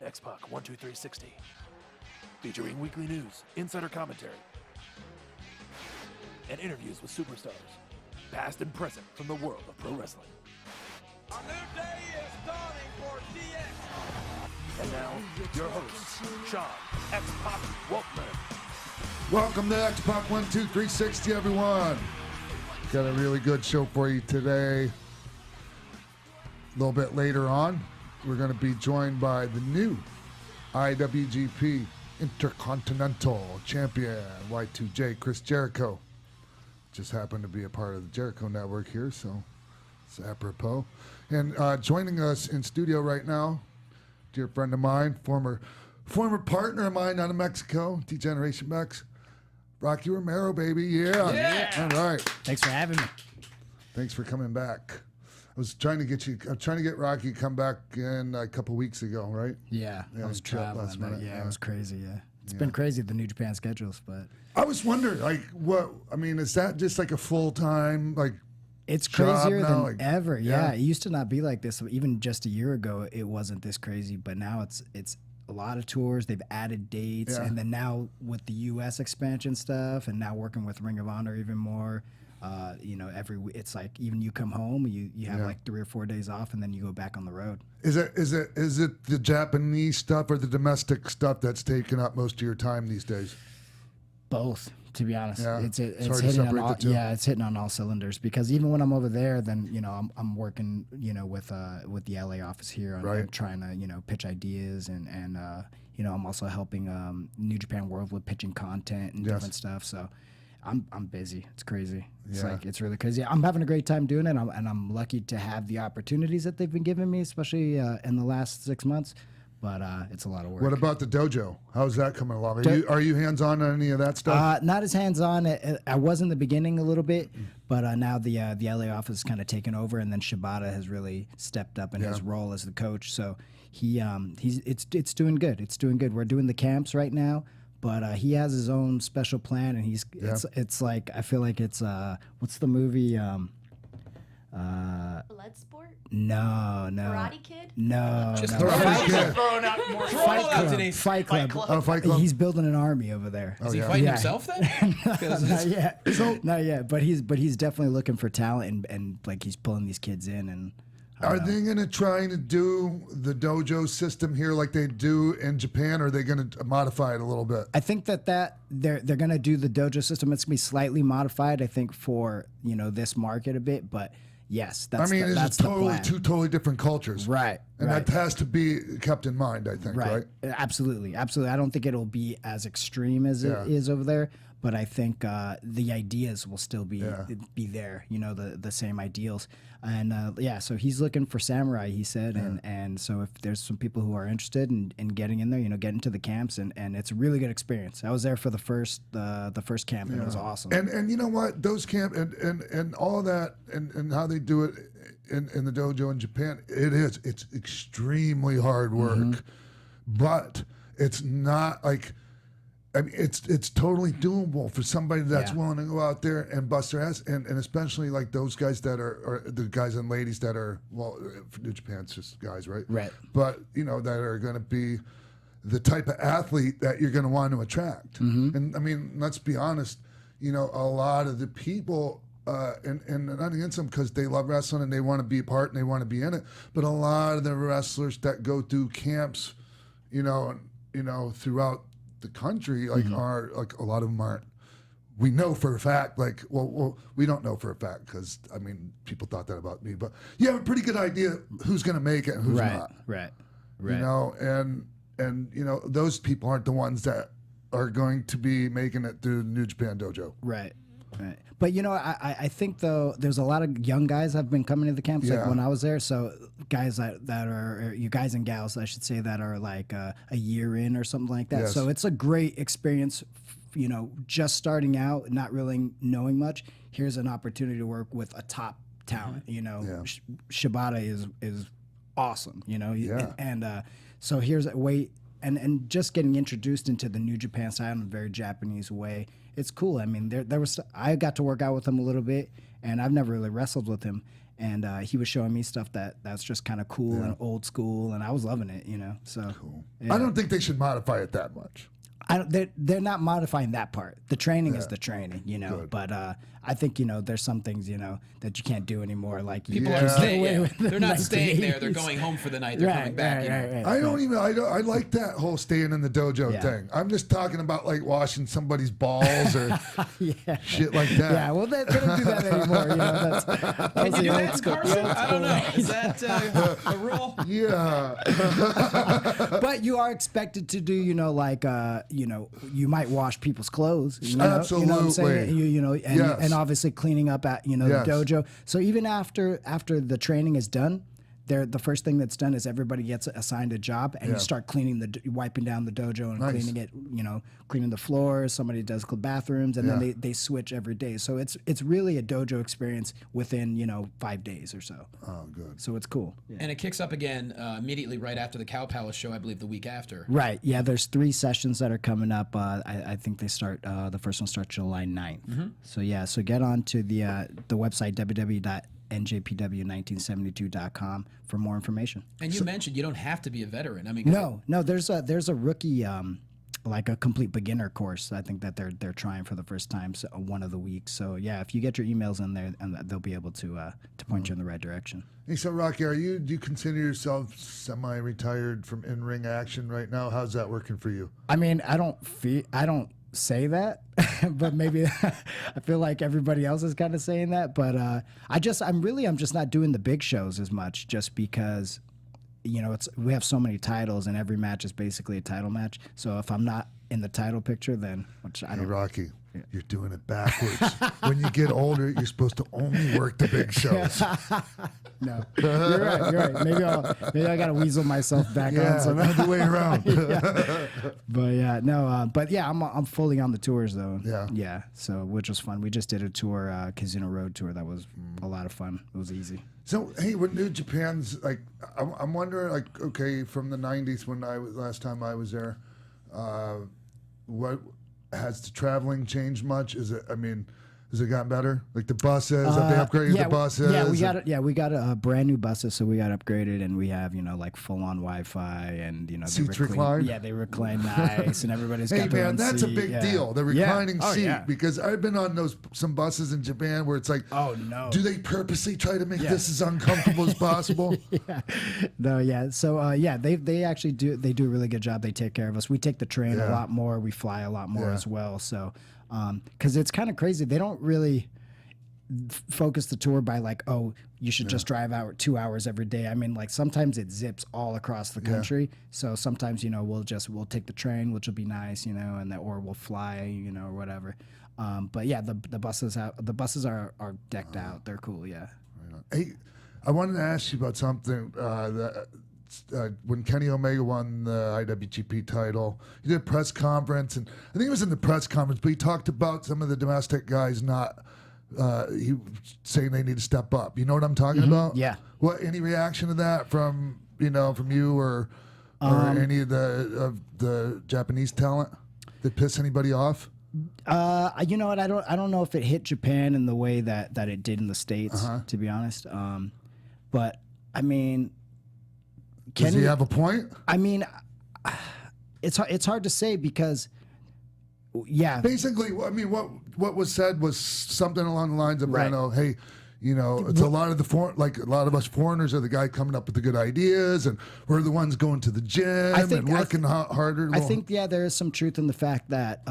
X-Pac 12360, featuring weekly news, insider commentary, and interviews with superstars, past and present from the world of pro wrestling. A new day is dawning for DX. And now, your hosts, Sean X-Pac Waltman. Welcome to X-Pac 12360, everyone. Got a really good show for you today. A little bit later on, we're going to be joined by the new IWGP Intercontinental Champion, Y2J, Chris Jericho. Just happened to be a part of the Jericho Network here, so it's apropos. And joining us in studio right now, dear friend of mine, former partner of mine out of Mexico, D-Generation Mex, Rocky Romero, baby. Yeah. All right. Thanks for having me. Thanks for coming back. I'm trying to get Rocky to come back in a couple weeks ago, right? Yeah, I was traveling. last minute, Yeah, yeah. it was crazy. Yeah, it's been crazy, the New Japan schedules, but I was wondering, is that just like a full-time, it's job crazier now, than ever. Yeah, it used to not be like this. Even just a year ago, it wasn't this crazy, but now it's a lot of tours. They've added dates, and then now with the U.S. expansion stuff, and now working with Ring of Honor even more. It's like even you come home, you have like 3 or 4 days off, and then you go back on the road. Is it the Japanese stuff or the domestic stuff that's taking up most of your time these days? Both, to be honest. Yeah. It's hard to hitting on separate all, the two. yeah, it's hitting on all cylinders, because even when I'm over there, then I'm working with the LA office here on trying to pitch ideas, and I'm also helping New Japan World with pitching content and different stuff. So I'm busy. It's crazy. It's really crazy. I'm having a great time doing it, and I'm lucky to have the opportunities that they've been giving me, especially in the last 6 months. But it's a lot of work. What about the dojo? How's that coming along? Are you hands-on on any of that stuff? Not as hands-on. I was in the beginning a little bit, but now the LA office is kind of taken over, and then Shibata has really stepped up in his role as the coach. So it's doing good. It's doing good. We're doing the camps right now. But he has his own special plan, and it's like, I feel like it's what's the movie? Bloodsport? No. Karate Kid? No. Throwing out more Fight Club. Oh, Fight Club. He's building an army over there. Is he fighting himself then? Not yet. Not yet. But he's definitely looking for talent, and like he's pulling these kids in, and. Are they going to try to do the dojo system here like they do in Japan, or are they going to modify it a little bit? I think that they're going to do the dojo system. It's going to be slightly modified, I think, for this market a bit. But yes, that's it's the plan. two totally different cultures, right? And that has to be kept in mind, I think, right? Absolutely. I don't think it'll be as extreme as it is over there, but I think the ideas will still be there. The same ideals, and so he's looking for samurai, he said, and so if there's some people who are interested in getting in there, getting to the camps, and it's a really good experience. I was there for the first camp, and it was awesome. And you know what, those camp and all that and how they do it in the dojo in Japan, it's extremely hard work, but it's not like. I mean, it's totally doable for somebody that's willing to go out there and bust their ass, and especially like those guys that are the guys and ladies that are, well, for New Japan, it's just guys, right? Right. But, that are going to be the type of athlete that you're going to want to attract. Mm-hmm. And, I mean, let's be honest, a lot of the people, and not against them because they love wrestling and they want to be a part and they want to be in it, but a lot of the wrestlers that go through camps, throughout the country, are like a lot of them aren't. We know for a fact, we don't know for a fact because people thought that about me, but you have a pretty good idea who's going to make it and who's not. Right. And those people aren't the ones that are going to be making it through the New Japan Dojo. Right. But I think though there's a lot of young guys that have been coming to the camps like when I was there. So guys that are you guys and gals, I should say, that are like a year in or something like that. Yes. So it's a great experience. Just starting out, not really knowing much. Here's an opportunity to work with a top talent. Shibata is awesome. And so here's a way. And just getting introduced into the New Japan style in a very Japanese way, it's cool. I mean, I got to work out with him a little bit, and I've never really wrestled with him. And he was showing me stuff that's just kind of cool and old school, and I was loving it, So Cool. yeah. I don't think they should modify it that much. They're not modifying that part. The training is the training, Good. But I think there's some things that you can't do anymore. Like People Yeah. aren't staying. Away Yeah. with the They're not staying there. They're 1980s. going home for the night. They're coming back. Right. I don't even. I like that whole staying in the dojo Yeah. thing. I'm just talking about like washing somebody's balls or shit like that. Yeah, well, they don't do that anymore. That's Can you do the old that, school- the Carson? old I don't know. Is that a rule? Yeah. But you are expected to do, you might wash people's clothes. You know what I'm Absolutely. saying? Yes. And obviously cleaning up at, Yes. the dojo. So even after the training is done, the first thing that's done is everybody gets assigned a job, and Yeah. you start cleaning wiping down the dojo and Nice. cleaning it, cleaning the floors. Somebody does the bathrooms, and Yeah. then they switch every day. So it's really a dojo experience within 5 days or so. Oh, good. So it's cool. Yeah. And it kicks up again immediately right after the Cow Palace show, I believe the week after. Right. Yeah. There's 3 sessions that are coming up. I think they start. The first one starts July 9th. So yeah. So get on to the website www.njpw1972.com for more information. And you mentioned you don't have to be a veteran. I mean, No. There's a rookie. Like a complete beginner course, I think that they're trying for the first time, so one of the weeks. So yeah, if you get your emails in there, and they'll be able to point you in the right direction. Hey, so Rocky, do you consider yourself semi-retired from in-ring action right now? How's that working for you? I mean, I don't say that, but maybe I feel like everybody else is kind of saying that. But I'm just not doing the big shows as much, just because we have so many titles, and every match is basically a title match. So if I'm not in the title picture, then Hey, Rocky, you're doing it backwards. When you get older, you're supposed to only work the big shows. No, you're right. Maybe I gotta weasel myself back on some. Other way around. But I'm fully on the tours though. Yeah. So which was fun. We just did a tour, Casino Road tour. That was a lot of fun. It was easy. So, hey, with New Japan's, like, I'm wondering, like, okay, from the 90s when last time I was there, what has the traveling changed much? Has it gotten better? Like the buses, have they upgraded the buses? We got a brand new buses, so we got upgraded, and we have like full on Wi-Fi, and Seats recline? Yeah, they recline nice, and everybody's Hey got their man, own that's seat. a big Yeah. deal. The Yeah. reclining Oh, seat, yeah. because I've been on some buses in Japan where it's like, Oh no. do they purposely try to make this as uncomfortable as possible? No, yeah. So they actually do a really good job. They take care of us. We take the train a lot more. We fly a lot more as well. So because it's kind of crazy. They don't really focus the tour by like, oh, you should just drive 2 hours every day. I mean, like sometimes it zips all across the country. So sometimes we'll take the train, which will be nice, or we'll fly, or whatever. But yeah, the buses are decked out. They're cool. Yeah. Hey, I wanted to ask you about something. When Kenny Omega won the IWGP title, he did a press conference, and I think it was in the press conference, but he talked about some of the domestic guys not. He saying they need to step up. You know what I'm talking about? Yeah. What? Any reaction to that from you or any of the Japanese talent that piss anybody off? You know what? I don't know if it hit Japan in the way that it did in the States, to be honest. But I mean, Does he have a point? I mean, it's hard to say because, yeah. Basically, I mean, what was said was something along the lines of, Right. hey, it's a lot of a lot of us foreigners are the guy coming up with the good ideas, and we're the ones going to the gym and working harder. I think there is some truth in the fact that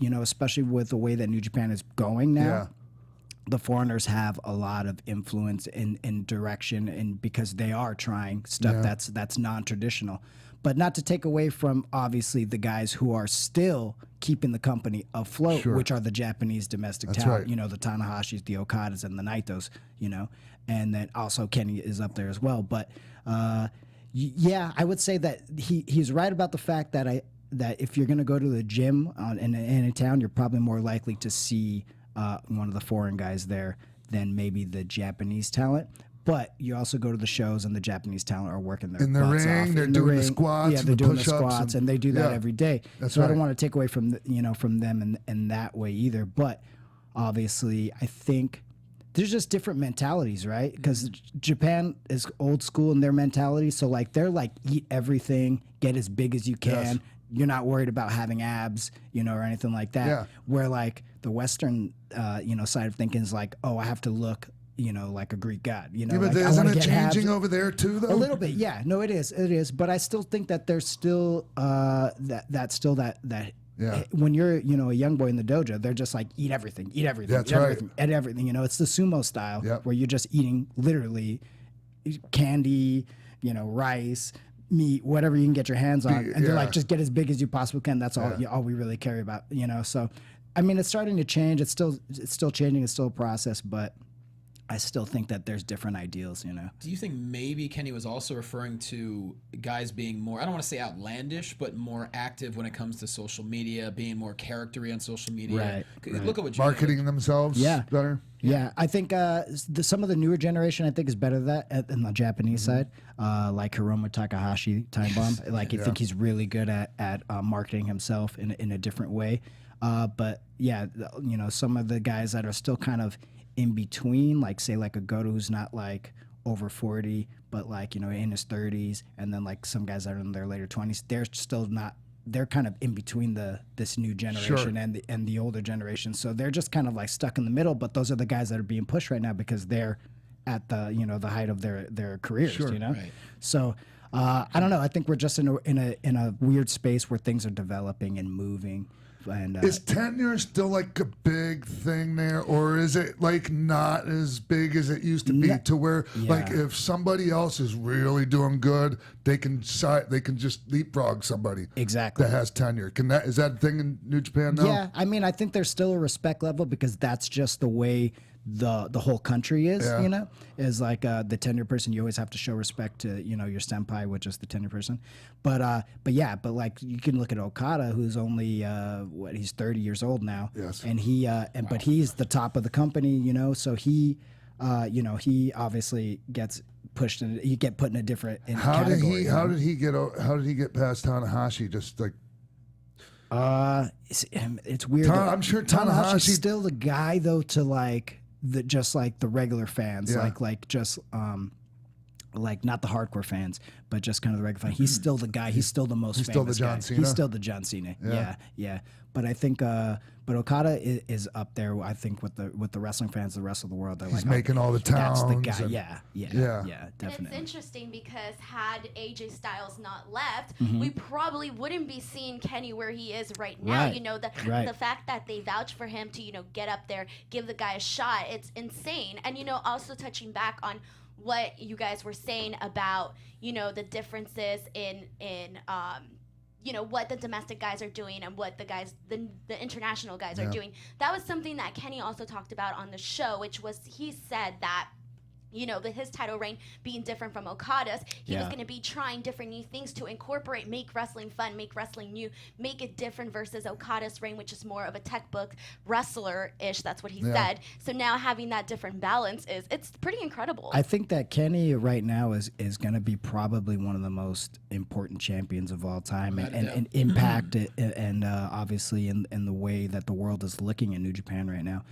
especially with the way that New Japan is going now. The foreigners have a lot of influence in direction, and because they are trying stuff that's non-traditional, but not to take away from obviously the guys who are still keeping the company afloat, which are the Japanese domestic talent. Right. The Tanahashis, the Okadas, and the Naitos. And then also Kenny is up there as well. But yeah, I would say that he's right about the fact that if you're going to go to the gym in a town, you're probably more likely to see one of the foreign guys there than maybe the Japanese talent. But you also go to the shows, and the Japanese talent are working their in the butts ring. off. They're In the doing the ring. squats, Yeah, and they're the doing the push-ups, squats, and they do that every day. That's so right. I don't want to take away from from them in that way either. But obviously, I think there's just different mentalities, right? Because Japan is old school in their mentality. So like they're like eat everything, get as big as you can. Yes. You're not worried about having abs, you know, or anything like that. Yeah. Where like the Western, you know, side of thinking is like, oh, I have to look, you know, like a Greek god. You know, Yeah, but like, I isn't wanna it get changing abs. over there too, though? A little bit, yeah. No, it is. But I still think that there's still that's still that. Yeah. When you're, you know, a young boy in the dojo, they're just like eat everything, That's eat right. everything, eat everything. You know, it's the sumo style Yep. where you're just eating literally candy, you know, rice, meat, whatever you can get your hands on, and they're Yeah. like, just get as big as you possibly can. That's all we really care about. You know, so I mean, it's starting to change. It's still changing. It's still a process, but I still think that there's different ideals, you know. Do you think maybe Kenny was also referring to guys being more, I don't want to say outlandish, but more active when it comes to social media, being more charactery on social media? Right. Look at what Marketing themselves better. Yeah, I think some of the newer generation, I think, is better at that in the Japanese side, like Hiromu Takahashi, Time Bomb. Like, I think he's really good at marketing himself in a different way. But yeah, you know, some of the guys that are still kind of in between, like say like a Goto who's not like over 40, but like, you know, in his 30s, and then like some guys that are in their later 20s, they're still not. They're kind of in between this new generation and the older generation, so they're just kind of like stuck in the middle. But those are the guys that are being pushed right now because they're at the, you know, the height of their careers. You know, so I don't know. I think we're just in a weird space where things are developing and moving. And Is tenure still like a big thing there, or is it like not as big as it used to be? To where like if somebody else is really doing good, they can just leapfrog somebody exactly that has tenure. Is that a thing in New Japan now? Yeah, I mean, I think there's still a respect level because that's just the way the whole country is. You know, is like the tenure person. You always have to show respect to, you know, your senpai, which is the tenure person. But like you can look at Okada, who's only he's 30 years old now. Yes. And but he's the top of the company. You know, so he he obviously gets pushed and you get put in a different category. How did he get past Tanahashi? Just like it's weird. I'm sure Tanahashi's still the guy though to like just like the regular fans, like just like not the hardcore fans, but just kind of the regular fans. He's still the guy. He's still the most famous still the John guy. Cena? He's still the John Cena. Yeah. But I think, but Okada is up there. I think with the wrestling fans, the rest of the world, they're he's like making all the towns. That's the guy. Yeah, definitely. And it's interesting because had AJ Styles not left, we probably wouldn't be seeing Kenny where he is right now. Right. You know, the fact that they vouch for him to, you know, get up there, give the guy a shot, it's insane. And, you know, also touching back on what you guys were saying about, you know, the differences in you know, what the domestic guys are doing and what the international guys are doing. That was something that Kenny also talked about on the show, which was he said that, you know, his title reign being different from Okada's, he was going to be trying different new things to incorporate, make wrestling fun, make wrestling new, make it different versus Okada's reign, which is more of a textbook wrestler-ish. That's what he said. So now having that different balance it's pretty incredible. I think that Kenny right now is going to be probably one of the most important champions of all time, and impact it, and obviously in the way that the world is looking at New Japan right now.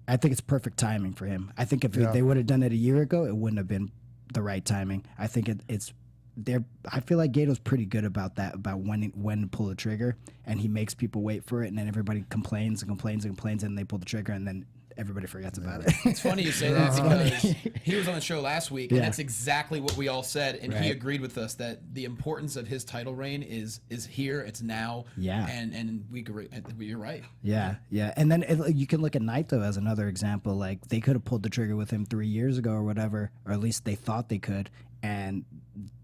I think it's perfect timing for him. I think if they would have done it a year ago, it wouldn't have been the right timing. I think it's there. I feel like Gato's pretty good about that, about when to pull the trigger, and he makes people wait for it, and then everybody complains and complains and complains, and they pull the trigger, and then everybody forgets about it. It's funny you say that because he was on the show last week, and that's exactly what we all said, and he agreed with us that the importance of his title reign is here, it's now, and we agree. You're right. Yeah. And then you can look at Naito as another example. Like they could have pulled the trigger with him 3 years ago or whatever, or at least they thought they could, and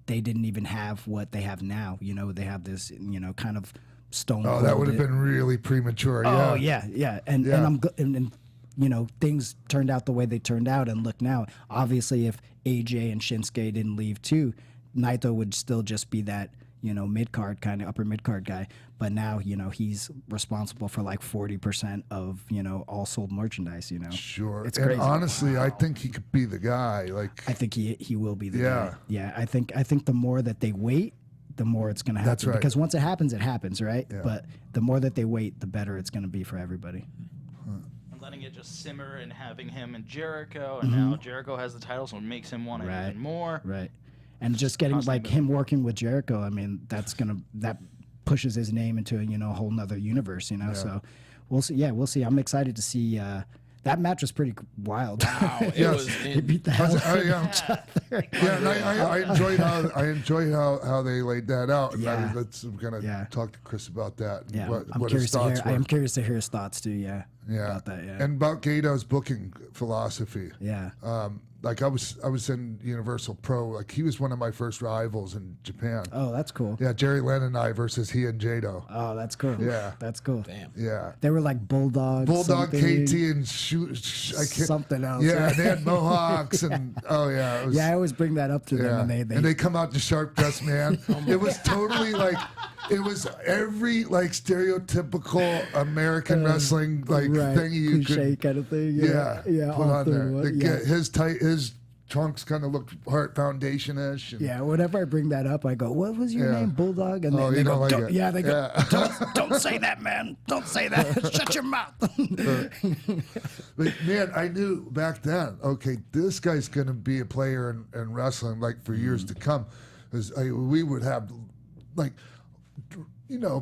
they didn't even have what they have now. You know, they have this, you know, kind of stone. Oh, that would have been really premature. Oh yeah. And you know, things turned out the way they turned out, and look now. Obviously, if AJ and Shinsuke didn't leave too, Naito would still just be that, you know, upper mid card guy. But now, you know, he's responsible for like 40% of, you know, all sold merchandise. You know, sure. It's and crazy. honestly, I think he could be the guy. Like I think he will be the guy. Yeah. I think the more that they wait, the more it's going to happen. That's right. Because once it happens, right? Yeah. But the more that they wait, the better it's going to be for everybody. letting it just simmer and having him and Jericho, and now Jericho has the title, so it makes him want it even more. Right. And just getting like him working with Jericho, I mean, that pushes his name into a whole nother universe, So we'll see. Yeah, we'll see. I'm excited to see. That match was pretty wild. Wow, He beat the hell out of each other. Yeah, and I enjoyed how they laid that out. And I'm gonna talk to Chris about that. And Yeah, what his thoughts were. I am curious to hear his thoughts too. Yeah. About that. Yeah. And about Gato's booking philosophy. Yeah. Like I was in Universal Pro. Like he was one of my first rivals in Japan. Oh, that's cool. Yeah, Jerry Lynn and I versus he and Jado. Oh, that's cool. Yeah. That's cool. Damn. Yeah. They were like Bulldog, KT and something else. Yeah, right? they had mohawks and it was, I always bring that up to them, and they come out to Sharp Dressed Man. It was totally like it was every like stereotypical American wrestling thing you cliche could kind of thing. Yeah, put on there. His trunks kind of looked Heart Foundation-ish. Yeah, whenever I bring that up, I go, "What was your name, Bulldog?" And they go, like it. "Yeah." They go, "Don't say that, man. Don't say that. Shut your mouth." But man, I knew back then. Okay, this guy's going to be a player in wrestling like for years to come. Because we would have like.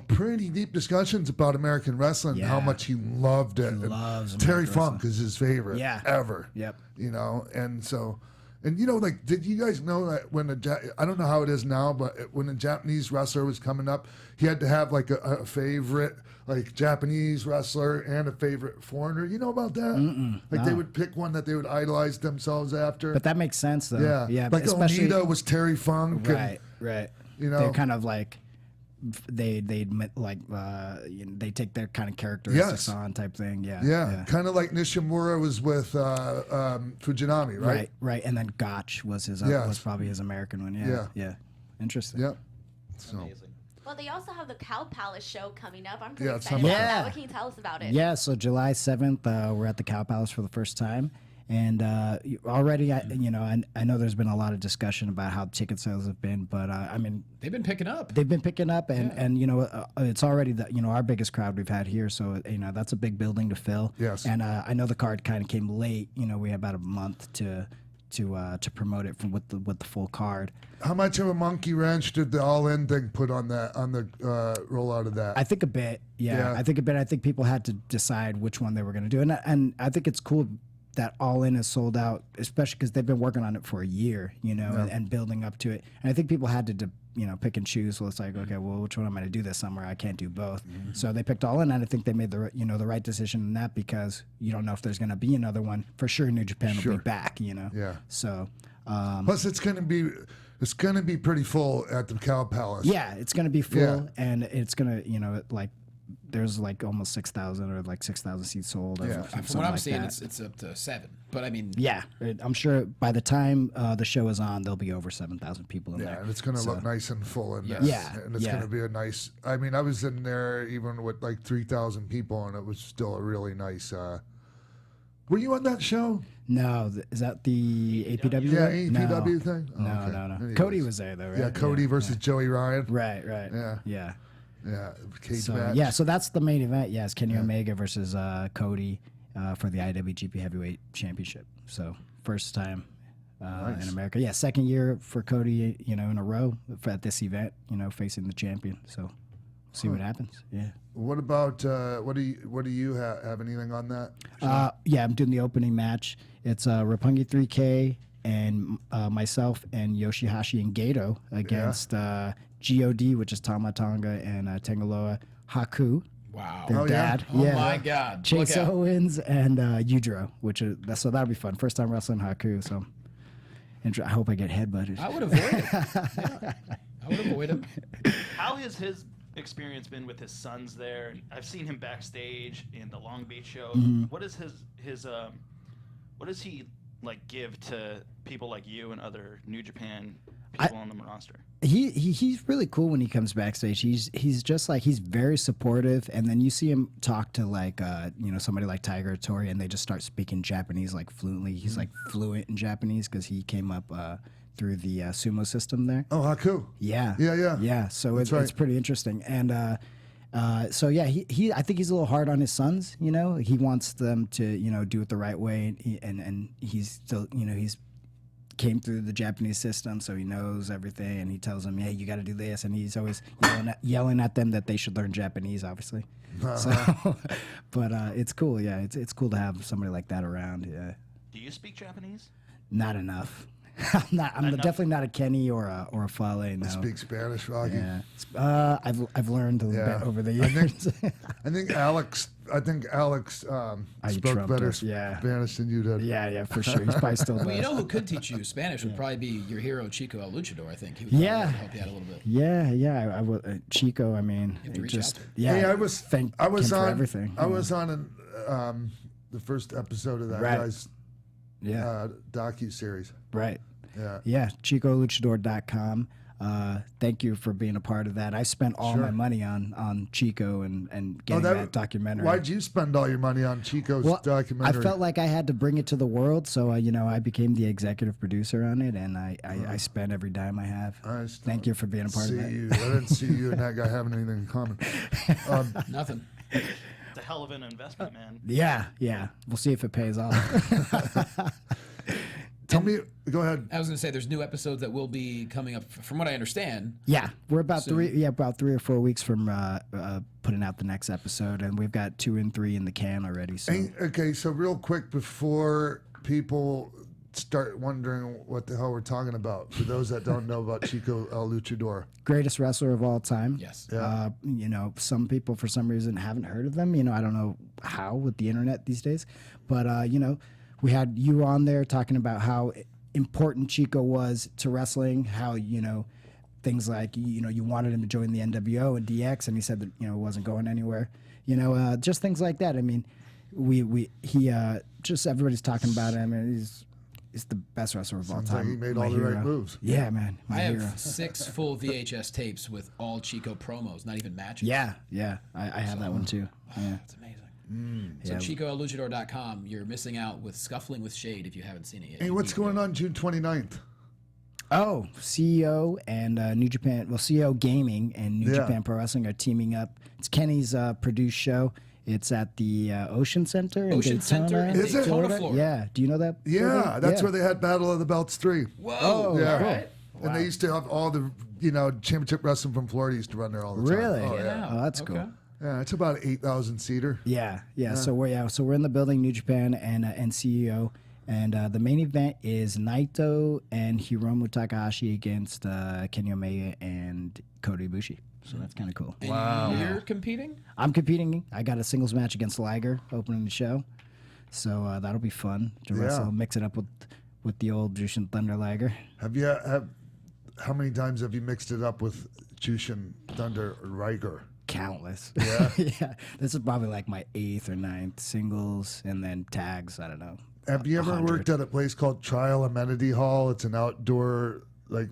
Pretty deep discussions about American wrestling and how much he loved it. Loves Terry American Funk is his favorite ever. Yep. And so, like, did you guys know that when I don't know how it is now, but when a Japanese wrestler was coming up, he had to have like a favorite, like Japanese wrestler and a favorite foreigner. You know about that? They would pick one that they would idolize themselves after. But that makes sense though. Yeah. Like Onita was Terry Funk. Right. They're kind of like. They take their kind of characteristics on type thing. Yeah. Kind of like Nishimura was with Fujinami, right? Right. And then Gotch was was probably his American one. Yeah. Interesting. Yep. So. Amazing. Well, they also have the Cow Palace show coming up. I'm pretty excited about about that. What can you tell us about it? Yeah, so July 7th, we're at the Cow Palace for the first time. And already, I know there's been a lot of discussion about how ticket sales have been, but I mean, they've been picking up. And it's already our biggest crowd we've had here, so that's a big building to fill. Yes. And I know the card kind of came late. We had about a month to promote it with the full card. How much of a monkey wrench did the All In thing put on the rollout of that? I think a bit. Yeah. I think a bit. I think people had to decide which one they were going to do, and I think it's cool that All In is sold out, especially because they've been working on it for a year, and building up to it. And I think people had to pick and choose. So it's like, okay, well, which one am I going to do this summer? I can't do both. So they picked All In, and I think they made the right decision in that, because you don't know if there's going to be another one. For sure, New Japan will be back. Yeah. So. Plus, it's going to be pretty full at the Cow Palace. Yeah, it's going to be full, and it's going to there's like almost 6,000 or like 6,000 seats sold. Yeah. From what I'm seeing, it's up to 7. But I mean, yeah, I'm sure by the time the show is on, there'll be over 7,000 people in there. Yeah, and it's going to look nice and full in there. Yeah, and it's going to be a nice. I mean, I was in there even with like 3,000 people, and it was still a really nice. Were you on that show? No, is that the APW? Yeah, APW thing. Oh, no, okay. no. Cody was there though, right? Yeah, Cody versus Joey Ryan. Right. Yeah. Cage so, match. Yeah, so that's the main event. Yes, Kenny Omega versus Cody for the IWGP Heavyweight Championship. So first time in America. Yeah, second year for Cody, in a row at this event, facing the champion. So see what happens. Yeah. What about what do you have anything on that? Yeah, I'm doing the opening match. It's Roppongi 3K and myself and Yoshihashi and Gato against God, which is Tama Tonga, and Tangaloa Haku. Wow. Their dad. Oh my God. Chase Owens and Yujiro, so that'll be fun. First time wrestling Haku, so I hope I get headbutted. I would avoid it. Yeah. I would avoid him. How has his experience been with his sons there? I've seen him backstage in the Long Beach show. What is his what does he give to people like you and other New Japan people on the roster? He's really cool when he comes backstage. He's just he's very supportive, and then you see him talk to somebody like Tiger Tori, and they just start speaking Japanese fluently. He's fluent in Japanese because he came up through the sumo system there. Oh, Haku. Yeah. So it's pretty interesting, and So yeah, he I think he's a little hard on his sons. You know, he wants them to do it the right way, and he's still he's came through the Japanese system, so he knows everything, and he tells them, "Hey, you got to do this," and he's always yelling at them that they should learn Japanese, obviously. So, but it's cool. Yeah, it's cool to have somebody like that around. Yeah. Do you speak Japanese? Not enough. I'm definitely not a Kenny or a Fale. No. I speak Spanish, Rocky. Yeah. I've learned a little bit over the years. I think Alex spoke better Spanish than you did. Yeah, for sure. He's probably still. Well, you know who could teach you Spanish would probably be your hero Chico El Luchador. I think he would help you out a little bit. Yeah. I would Chico. I mean, you have to reach out. Yeah. Hey, I was on everything. I was on the first episode of that guy's docu-series. Right. Yeah. ChicoLuchador.com. Thank you for being a part of that. I spent all my money on Chico and getting that documentary. Why'd you spend all your money on Chico's documentary? I felt like I had to bring it to the world, so I became the executive producer on it, and I spent every dime I have. Thank you for being a part of it. I didn't see you and that guy having anything in common. Nothing. It's a hell of an investment, man. Yeah. We'll see if it pays off. Tell me, go ahead. I was going to say, there's new episodes that will be coming up. From what I understand. Yeah, we're about 3 or 4 weeks from putting out the next episode, and we've got 2 and 3 in the can already. So okay, so real quick before people start wondering what the hell we're talking about, for those that don't know about Chico El Luchador, greatest wrestler of all time. Yes. Yeah. Some people for some reason haven't heard of them. I don't know how with the internet these days, but we had you on there talking about how important Chico was to wrestling, how, things like, you wanted him to join the NWO and DX, and he said that, it wasn't going anywhere. Just things like that. I mean, he just everybody's talking about him, and he's the best wrestler of all time. Like he made all the right moves. Yeah, man. I have 6 full VHS tapes with all Chico promos, not even matches. Yeah. I have that one too. Yeah. It's amazing. So ChicoElLuchador.com, you're missing out with Scuffling with Shade if you haven't seen it yet. Hey, what's going on June 29th? Oh, CEO and New Japan, CEO Gaming and New Japan Pro Wrestling are teaming up. It's Kenny's produced show. It's at the Ocean Center in Daytona. Center in Is it? Daytona, Florida. Yeah. Do you know that? Yeah, that's where they had Battle of the Belts 3. Whoa. Yeah. Right. And they used to have all the, championship wrestling from Florida used to run there all the time. Really? Oh, yeah. Oh, that's cool. Yeah, it's about 8,000 seater. Yeah. So we're in the building, New Japan and CEO, and the main event is Naito and Hiromu Takahashi against Kenny Omega and Kota Ibushi. So that's kind of cool. And you're competing? I'm competing. I got a singles match against Liger opening the show, so that'll be fun to wrestle. Mix it up with the old Jushin Thunder Liger. How many times have you mixed it up with Jushin Thunder Liger? Countless. Yeah. Yeah. This is probably like my 8th or 9th singles, and then tags. I don't know. Have you ever worked at a place called Trial Amenity Hall? It's an outdoor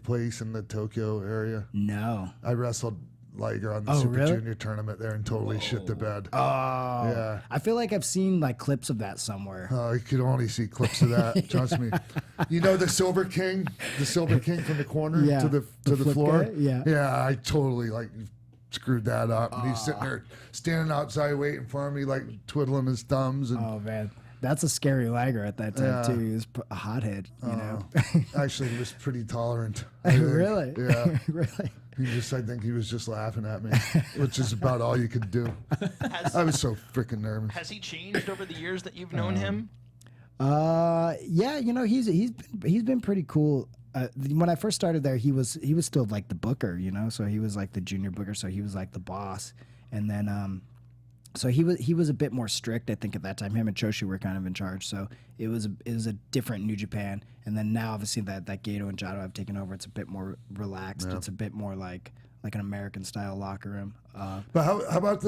place in the Tokyo area. No. I wrestled Liger on the Super Junior tournament there and totally shit the bed. Oh. Yeah. I feel like I've seen clips of that somewhere. Oh, you could only see clips of that. Trust me. You know the Silver King from the corner to the floor. Guy? Yeah. Yeah, I totally screwed that up. And he's sitting there standing outside waiting for me, twiddling his thumbs. And, oh man, that's a scary Liger at that time too. He was a hothead, you know. Actually, he was pretty tolerant. Really? Yeah. Really? I think he was just laughing at me, which is about all you could do. I was so freaking nervous. Has he changed over the years that you've known him? Yeah, he's been pretty cool. When I first started there, he was still the booker, so he was the junior booker, so he was the boss, and then so he was a bit more strict, I think, at that time. Him and Choshi were kind of in charge, so it was a different New Japan. And then now, obviously, that Gato and Jado have taken over. It's a bit more relaxed. Yeah. It's a bit more like an American style locker room. But how about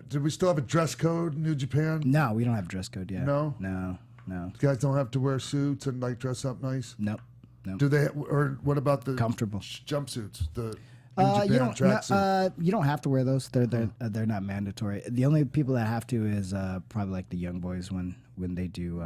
do we still have a dress code in New Japan? No, we don't have a dress code yet. No. You guys don't have to wear suits and dress up nice. Nope. Do they? Or what about the comfortable jumpsuits? The you don't have to wear those. They're not mandatory. The only people that have to is probably the young boys when they do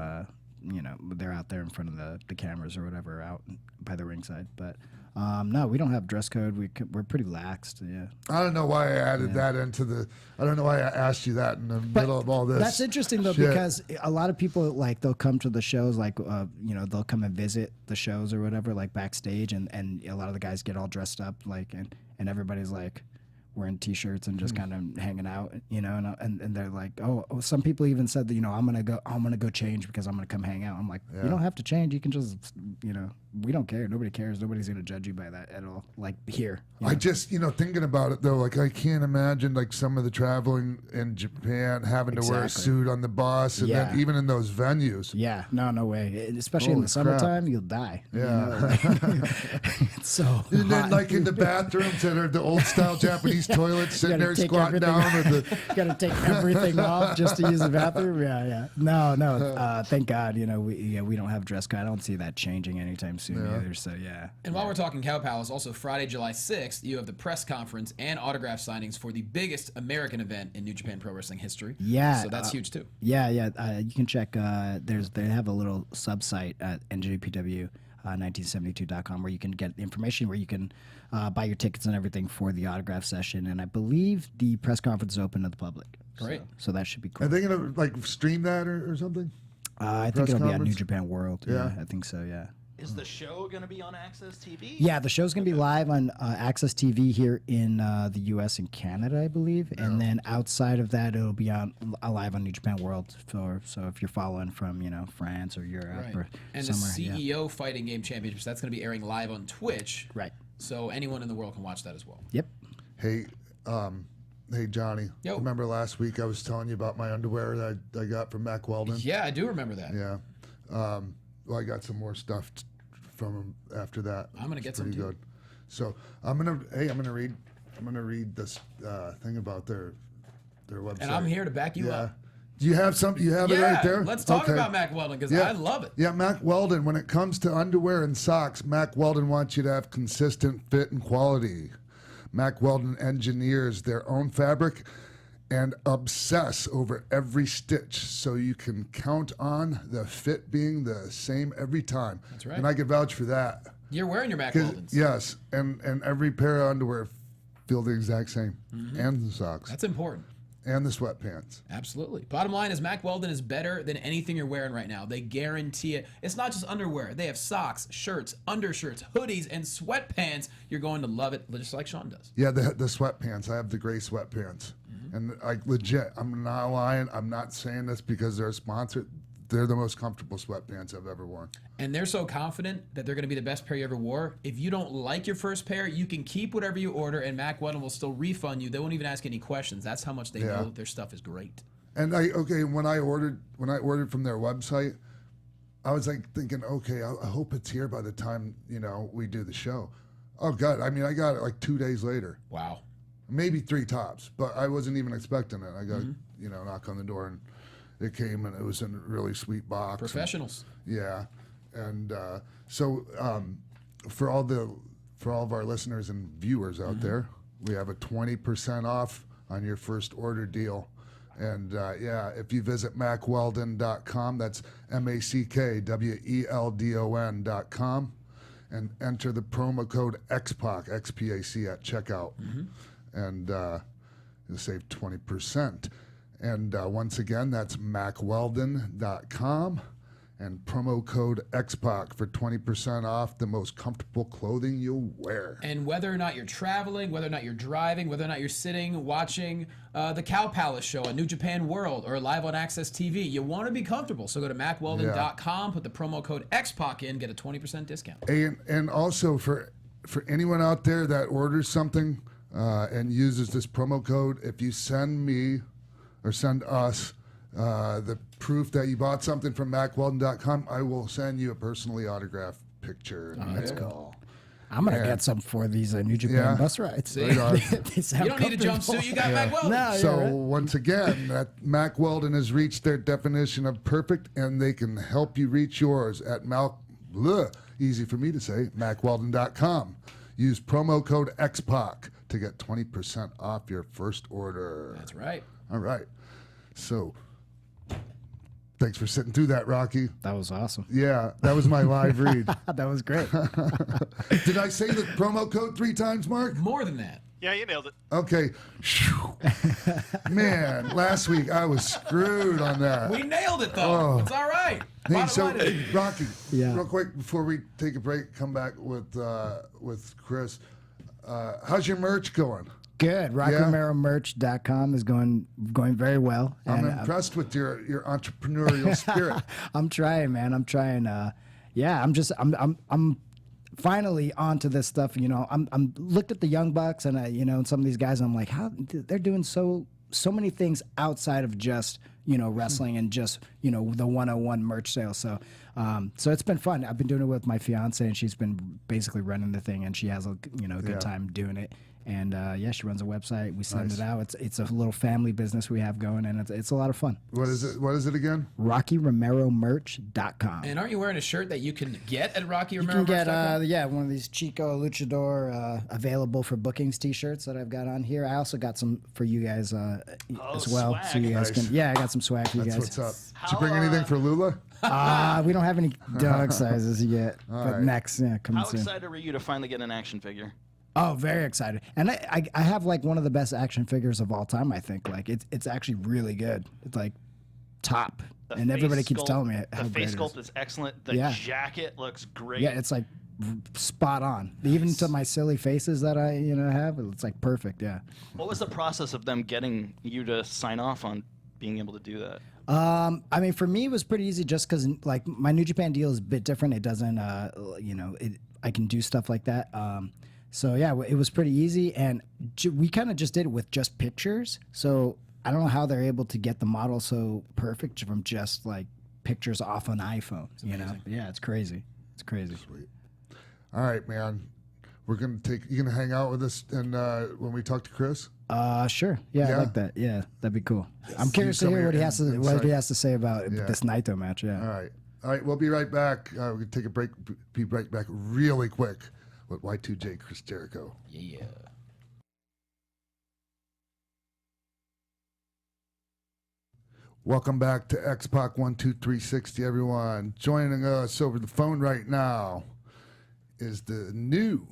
they're out there in front of the cameras or whatever out by the ringside. But no, we don't have dress code. We're pretty laxed. Yeah. I don't know why I added that into the. I don't know why I asked you that in the middle of all this. That's interesting though, because a lot of people they'll come to the shows, they'll come and visit the shows or whatever, like backstage, and a lot of the guys get all dressed up, and everybody's wearing T-shirts and just kind of hanging out, and they're like, oh, some people even said that, I'm gonna go change because I'm gonna come hang out. I'm like, you don't have to change. You can just, we don't care. Nobody cares. Nobody's gonna judge you by that at all. Here, I just, thinking about it though, I can't imagine some of the traveling in Japan having to wear a suit on the bus, and then even in those venues. Yeah, no way. Especially in the summertime, you'll die. Yeah. It's so hot. And then in the bathrooms that are the old style Japanese toilets, sitting there squatting down with the. Got to take everything off just to use the bathroom. Yeah. No. Thank God. We don't have dress code. I don't see that changing anytime soon either. So yeah. And while we're talking Cow Palace, also Friday, July 6th, you have the press conference and autograph signings for the biggest American event in New Japan Pro Wrestling history. Yeah. So that's huge too. Yeah. You can check. They have a little sub-site at NJPW. 1972.com where you can get information, where you can buy your tickets and everything for the autograph session. And I believe the press conference is open to the public. Great. So that should be cool. Are they going to stream that or something? I think it'll be on New Japan World. Yeah, I think so, yeah. Is the show going to be on Access TV? Yeah, the show's going to be live on Access TV here in the U.S. and Canada, I believe. Yeah. And then outside of that, it'll be live on New Japan World. So if you're following from, France or Europe or and somewhere. And the CEO Fighting Game Championships, that's going to be airing live on Twitch. Right. So anyone in the world can watch that as well. Yep. Hey, Johnny. Yo. Remember last week I was telling you about my underwear that I got from Mac Weldon? Yeah, I do remember that. Yeah. Well, I got some more stuff from him after that. I'm gonna get some too. Good. So I'm gonna read this thing about their website. And I'm here to back you up. Do you have some? You have it right there. Let's talk about Mac Weldon because I love it. Yeah, Mac Weldon. When it comes to underwear and socks, Mac Weldon wants you to have consistent fit and quality. Mac Weldon engineers their own fabric and obsess over every stitch so you can count on the fit being the same every time. That's right. And I can vouch for that. You're wearing your Mac Weldons. Yes, and every pair of underwear feel the exact same. And the socks. That's important. And the sweatpants. Absolutely. Bottom line is Mac Weldon is better than anything you're wearing right now. They guarantee it. It's not just underwear. They have socks, shirts, undershirts, hoodies, and sweatpants. You're going to love it just like Sean does. Yeah, the sweatpants. I have the gray sweatpants. And legit, I'm not lying. I'm not saying this because they're a sponsor. They're the most comfortable sweatpants I've ever worn. And they're so confident that they're going to be the best pair you ever wore. If you don't like your first pair, you can keep whatever you order, and Mac Weldon will still refund you. They won't even ask any questions. That's how much they know their stuff is great. And when I ordered from their website, I was thinking, okay, I hope it's here by the time we do the show. Oh God, I mean, I got it 2 days later. Wow. Maybe 3 tops, but I wasn't even expecting it. I got knock on the door and it came and it was in a really sweet box. Professionals. And so for all of our listeners and viewers out there, we have a 20% off on your first order deal. And if you visit macweldon.com, that's MACKWELDON.com, and enter the promo code X-Pac, XPAC at checkout. And you'll save 20%. And once again, that's macweldon.com and promo code X-Pac for 20% off the most comfortable clothing you'll wear. And whether or not you're traveling, whether or not you're driving, whether or not you're sitting watching the Cow Palace show on New Japan World or live on Access TV, you want to be comfortable. So go to macweldon.com, put the promo code X-Pac in, get a 20% discount. And also for anyone out there that orders something and uses this promo code, if you send me or send us the proof that you bought something from macweldon.com, I will send you a personally autographed picture. Oh, that's cool. I'm going to get some for these New Japan bus rides. You don't need a jumpsuit. You got Mac Weldon. No, so once again, that Mac Weldon has reached their definition of perfect, and they can help you reach yours at easy for me to say, macweldon.com. Use promo code XPAC to get 20% off your first order. That's right. All right. So Thanks for sitting through that, Rocky. That was awesome. Yeah, that was my live read. That was great. Did I say the promo code 3 times, Mark? More than that. Yeah, you nailed it. Okay. Man, last week I was screwed on that. We nailed it, though. It's all right. Hey, so Rocky, Yeah. real quick before we take a break, come back with Chris. How's your merch going? Good. RockyRomeroMerch.com is going very well. I'm And, impressed with your entrepreneurial spirit. I'm trying, man. I'm trying. I'm finally onto this stuff. You know, I'm looked at the Young Bucks and and some of these guys. And I'm like, how they're doing so many things outside of just wrestling and just the 101 merch sales. So it's been fun. I've been doing it with my fiance, and she's been basically running the thing, and she has a good time doing it. And she runs a website. We send it out. It's a little family business we have going, and it's a lot of fun. What is it? What is it again? RockyRomeroMerch.com. And aren't you wearing a shirt that you can get at Rocky Romero? You can get one of these Chico Luchador available for bookings T-shirts that I've got on here. I also got some for you guys as well, swag. so you guys can. Yeah, I got some swag for you guys. That's what's up. Did you bring anything for Lula? We don't have any dog sizes yet, but next, coming How soon. excited were you to finally get an action figure? Oh, very excited. And I have like one of the best action figures of all time, I think. Like it's actually really good. It's like top. And everybody keeps telling me how the great face it sculpt is. is excellent. The jacket looks great. Yeah, it's like spot on. Even to my silly faces that I have, it's like perfect. Yeah. What was the process of them getting you to sign off on being able to do that? I mean, for me, it was pretty easy just because like my New Japan deal is a bit different. It doesn't, I can do stuff like that. So yeah, it was pretty easy, and we kind of just did it with just pictures. So I don't know how they're able to get the model so perfect from just like pictures off an iPhone. Yeah, it's crazy. It's crazy. Sweet. All right, man. You gonna hang out with us and when we talk to Chris? Sure. Yeah, I like that. Yeah, that'd be cool. I'm curious to hear what he has to say about this Naito match. Yeah. All right. We'll be right back. We're gonna take a break. Be right back really quick with Y2J Chris Jericho. Yeah. Welcome back to X-Pac 12360, everyone. Joining us over the phone right now is the new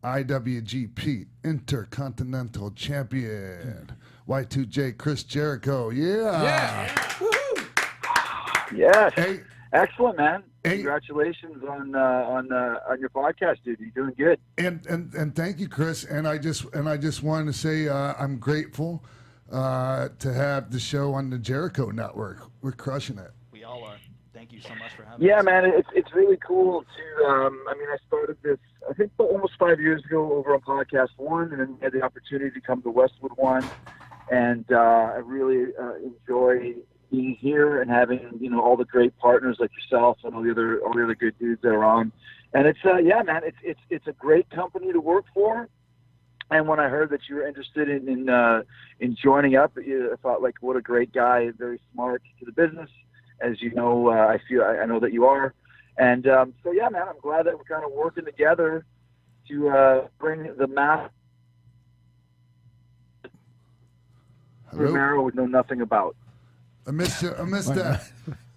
IWGP Intercontinental Champion, Y2J Chris Jericho. Yeah. Woohoo! Yes. Hey. Excellent, man. Hey. Congratulations on your podcast, dude. You're doing good. And thank you, Chris. And I just wanted to say I'm grateful to have the show on the Jericho Network. We're crushing it. We all are. Thank you so much for having us. Yeah, man. It's really cool to. I started this I think almost 5 years ago over on Podcast One, and then had the opportunity to come to Westwood One, and I really enjoy being here and having all the great partners like yourself and all the other good dudes that are on. And it's man, it's a great company to work for. And when I heard that you were interested in joining up, I thought, like, what a great guy, very smart to the business, as you know. I know that you are. And so yeah, man, I'm glad that we're kind of working together to bring the mass Romero would know nothing about. I missed that.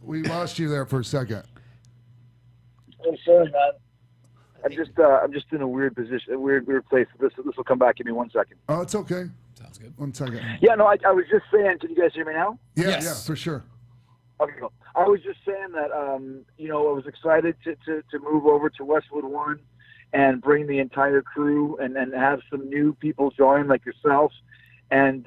We lost you there for a second. I'm sorry, man. I'm just in a weird position, a weird place. This will come back. Give me 1 second. Oh, it's okay. Sounds good. 1 second. Yeah, no, I was just saying. Can you guys hear me now? Yeah, for sure. Okay, cool. I was just saying that I was excited to move over to Westwood One and bring the entire crew and have some new people join like yourself. And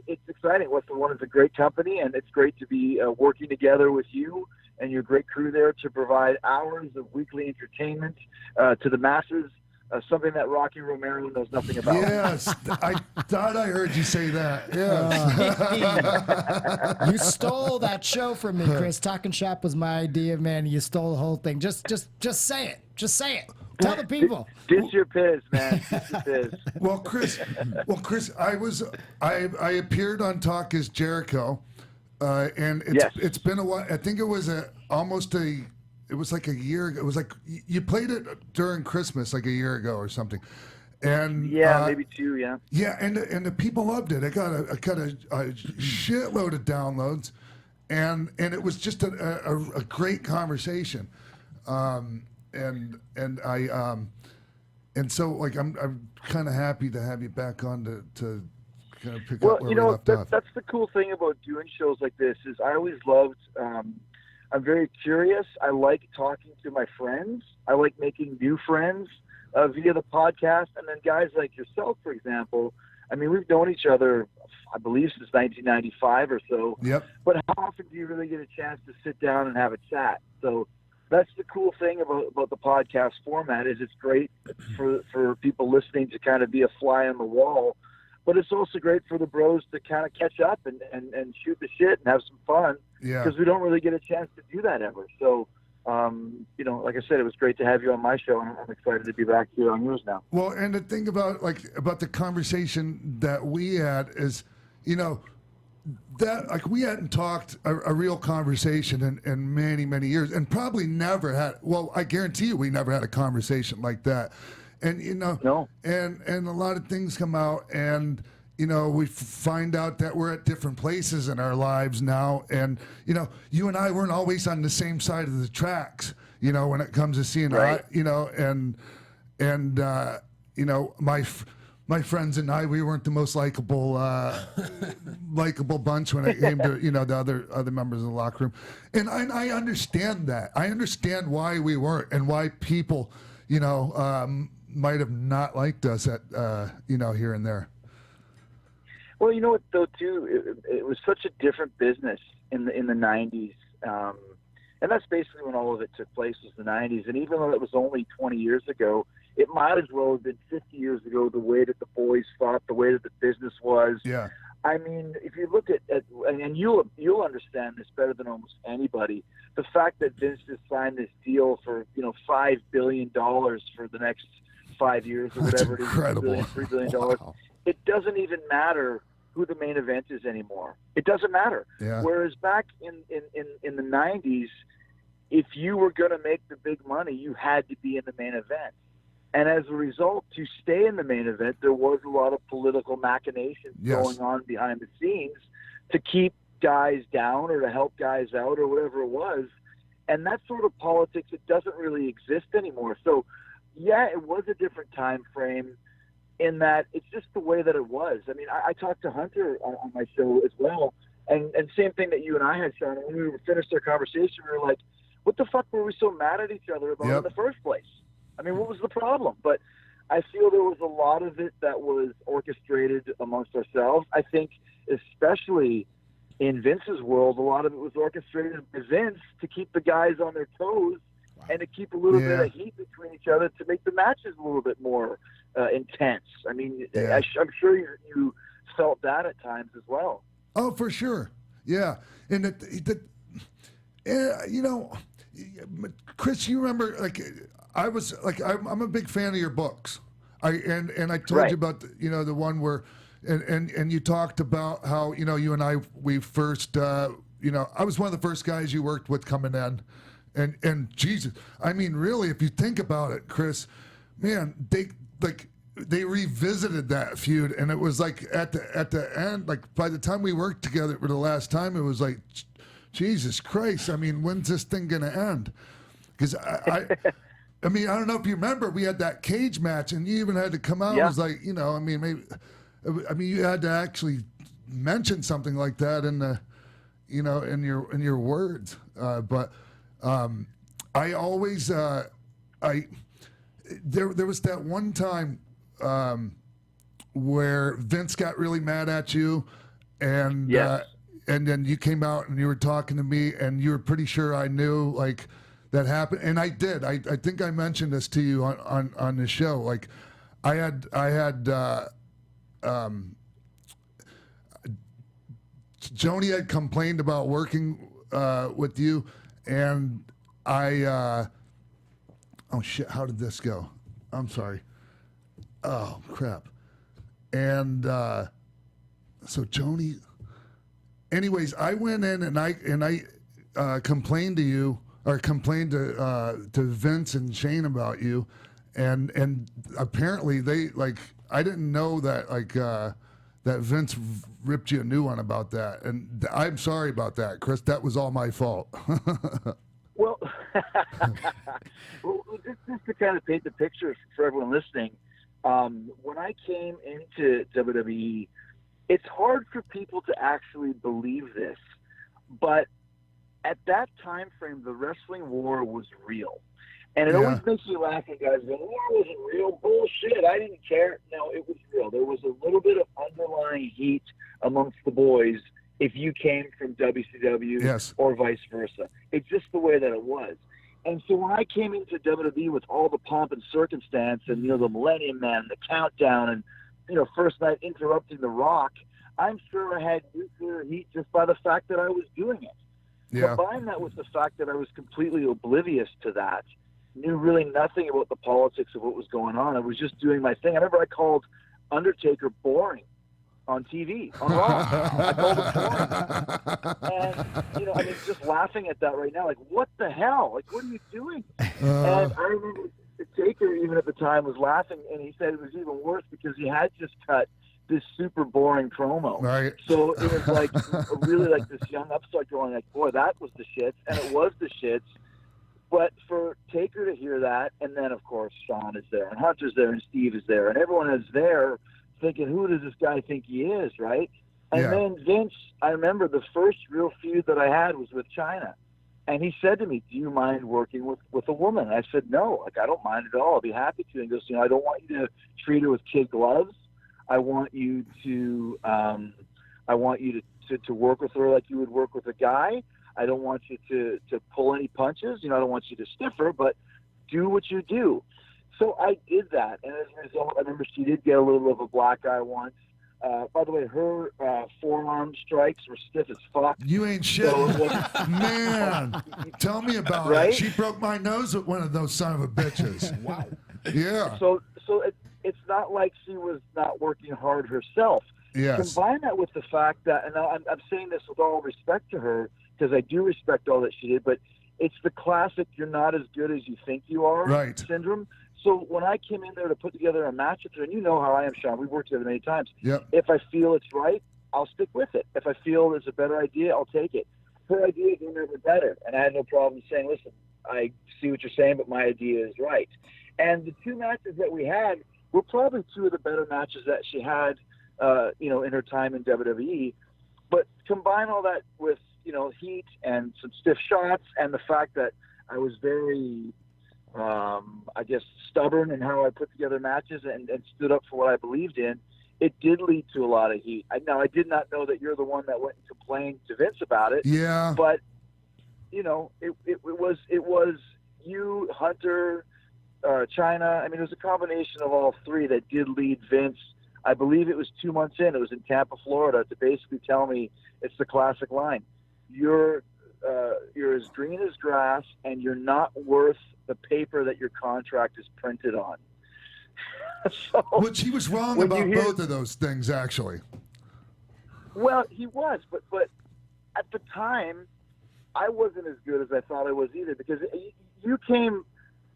it's exciting. Westwood One is a great company, and it's great to be working together with you and your great crew there to provide hours of weekly entertainment to the masses, something that Rocky Romero knows nothing about. Yes, I thought I heard you say that. Yes. You stole that show from me, Chris. Talking Shop was my idea, man. You stole the whole thing. Just say it. Just say it. Tell the people. Ditch your piz, man. Ditch your piz. Well, Chris, I appeared on Talk is Jericho, and it's been a while. I think it was it was like a year ago. It was like you played it during Christmas, like a year ago or something. And maybe 2. Yeah. Yeah, and the people loved it. I got a shitload of downloads, and it was just a great conversation, and I and so like I'm kind of happy to have you back on to kind of pick up where we left off. That's the cool thing about doing shows like this is I always loved. I'm very curious. I like talking to my friends. I like making new friends via the podcast, and then guys like yourself, for example. I mean, we've known each other, I believe, since 1995 or so. Yep. But how often do you really get a chance to sit down and have a chat? So that's the cool thing about the podcast format is it's great for people listening to kind of be a fly on the wall, but it's also great for the bros to kind of catch up and shoot the shit and have some fun because we don't really get a chance to do that ever. So, like I said, it was great to have you on my show, and I'm excited to be back here on yours now. Well, and the thing about the conversation that we had is, that like we hadn't talked a real conversation in many, many years, and probably never had. Well, I guarantee you, we never had a conversation like that. And no. And a lot of things come out, and we find out that we're at different places in our lives now, and you and I weren't always on the same side of the tracks, when it comes to seeing, right. My friends and I, we weren't the most likable bunch when it came to the other members of the locker room, and I understand that. I understand why we weren't, and why people might have not liked us at here and there. Well, you know what though too, it was such a different business in the 90s, and that's basically when all of it took place was the 90s. And even though it was only 20 years ago, it might as well have been 50 years ago. The way that the boys fought, the way that the business was. Yeah. I mean, if you look at and you'll understand this better than almost anybody, the fact that Vince just signed this deal for $5 billion for the next 5 years or whatever it is, $3 billion. Wow. It doesn't even matter who the main event is anymore. It doesn't matter. Yeah. Whereas back in the 90s, if you were going to make the big money, you had to be in the main event. And as a result, to stay in the main event, there was a lot of political machinations going on behind the scenes to keep guys down or to help guys out or whatever it was. And that sort of politics, it doesn't really exist anymore. So, yeah, it was a different time frame in that it's just the way that it was. I mean, I talked to Hunter on my show as well, and same thing that you and I had, Sean. When we finished our conversation, we were like, what the fuck were we so mad at each other about in the first place? I mean, what was the problem? But I feel there was a lot of it that was orchestrated amongst ourselves. I think especially in Vince's world, a lot of it was orchestrated by Vince to keep the guys on their toes and to keep a little bit of heat between each other to make the matches a little bit more intense. I mean, I'm sure you felt that at times as well. Oh, for sure. Yeah. And Chris, you remember, I'm a big fan of your books. I told you about the one where, and you talked about how you and I we first I was one of the first guys you worked with coming in, and Jesus, I mean really, if you think about it, Chris, man, they revisited that feud, and it was like at the end, like by the time we worked together for the last time, it was like, Jesus Christ, I mean, when's this thing gonna end? Because I mean, I don't know if you remember, we had that cage match, and you even had to come out. It was like, you had to actually mention something like that in the, in your words. But I always, there was that one time where Vince got really mad at you, and then you came out and you were talking to me, and you were pretty sure I knew that happened, and I did. I think I mentioned this to you on the show. Like, I had Joni had complained about working with you, and I oh shit, how did this go? I'm sorry. Oh crap. And so Joni. Anyways, I went in and I complained to you. Or complained to Vince and Shane about you, and apparently they I didn't know that that Vince ripped you a new one about that. And I'm sorry about that, Chris. That was all my fault. Well, just to kind of paint the picture for everyone listening, when I came into WWE, it's hard for people to actually believe this, but at that time frame, the wrestling war was real. And it always makes me laugh when guys go, war wasn't real. Bullshit. I didn't care. No, it was real. There was a little bit of underlying heat amongst the boys if you came from WCW or vice versa. It's just the way that it was. And so when I came into WWE with all the pomp and circumstance and, the Millennium Man, the countdown, and, first night interrupting The Rock, I'm sure I had nuclear heat just by the fact that I was doing it. Yeah. Combine that with the fact that I was completely oblivious to that, knew really nothing about the politics of what was going on. I was just doing my thing. I remember I called Undertaker boring on TV, on Raw. I called him boring. And, just laughing at that right now, like, what the hell? Like, what are you doing? And I remember Taker, even at the time, was laughing, and he said it was even worse because he had just cut this super boring promo. Right. So it was like really like this young upstart going like, boy, that was the shits. And it was the shits. But for Taker to hear that, and then, of course, Sean is there, and Hunter's there, and Steve is there, and everyone is there thinking, who does this guy think he is, right? And then Vince, I remember the first real feud that I had was with Chyna. And he said to me, do you mind working with a woman? And I said, no, like, I don't mind at all. I'll be happy to. And he goes, I don't want you to treat her with kid gloves. I want you to work with her like you would work with a guy. I don't want you to pull any punches. I don't want you to stiff her, but do what you do. So I did that, and as a result, I remember she did get a little of a black eye once. By the way, her forearm strikes were stiff as fuck. You ain't shit. So man, tell me about it. She broke my nose with one of those son of a bitches. Wow. Yeah. So it's not like she was not working hard herself. Yes. Combine that with the fact that, and I'm saying this with all respect to her, because I do respect all that she did, but it's the classic "you're not as good as you think you are" syndrome. So when I came in there to put together a match with her, and you know how I am, Sean, we've worked together many times. Yep. If I feel it's right, I'll stick with it. If I feel there's a better idea, I'll take it. Her ideas were never better, and I had no problem saying, listen, I see what you're saying, but my idea is right. And the two matches that we had were probably two of the better matches that she had, in her time in WWE. But combine all that with, heat and some stiff shots and the fact that I was very, stubborn in how I put together matches and stood up for what I believed in, it did lead to a lot of heat. I did not know that you're the one that went and complained to Vince about it. Yeah. But, it was you, Hunter, Chyna. It was a combination of all three that did lead Vince. I believe it was 2 months in. It was in Tampa, Florida, to basically tell me it's the classic line. You're as green as grass, and you're not worth the paper that your contract is printed on. So, which he was wrong about both of those things, actually. Well, he was, but at the time, I wasn't as good as I thought I was either, because you came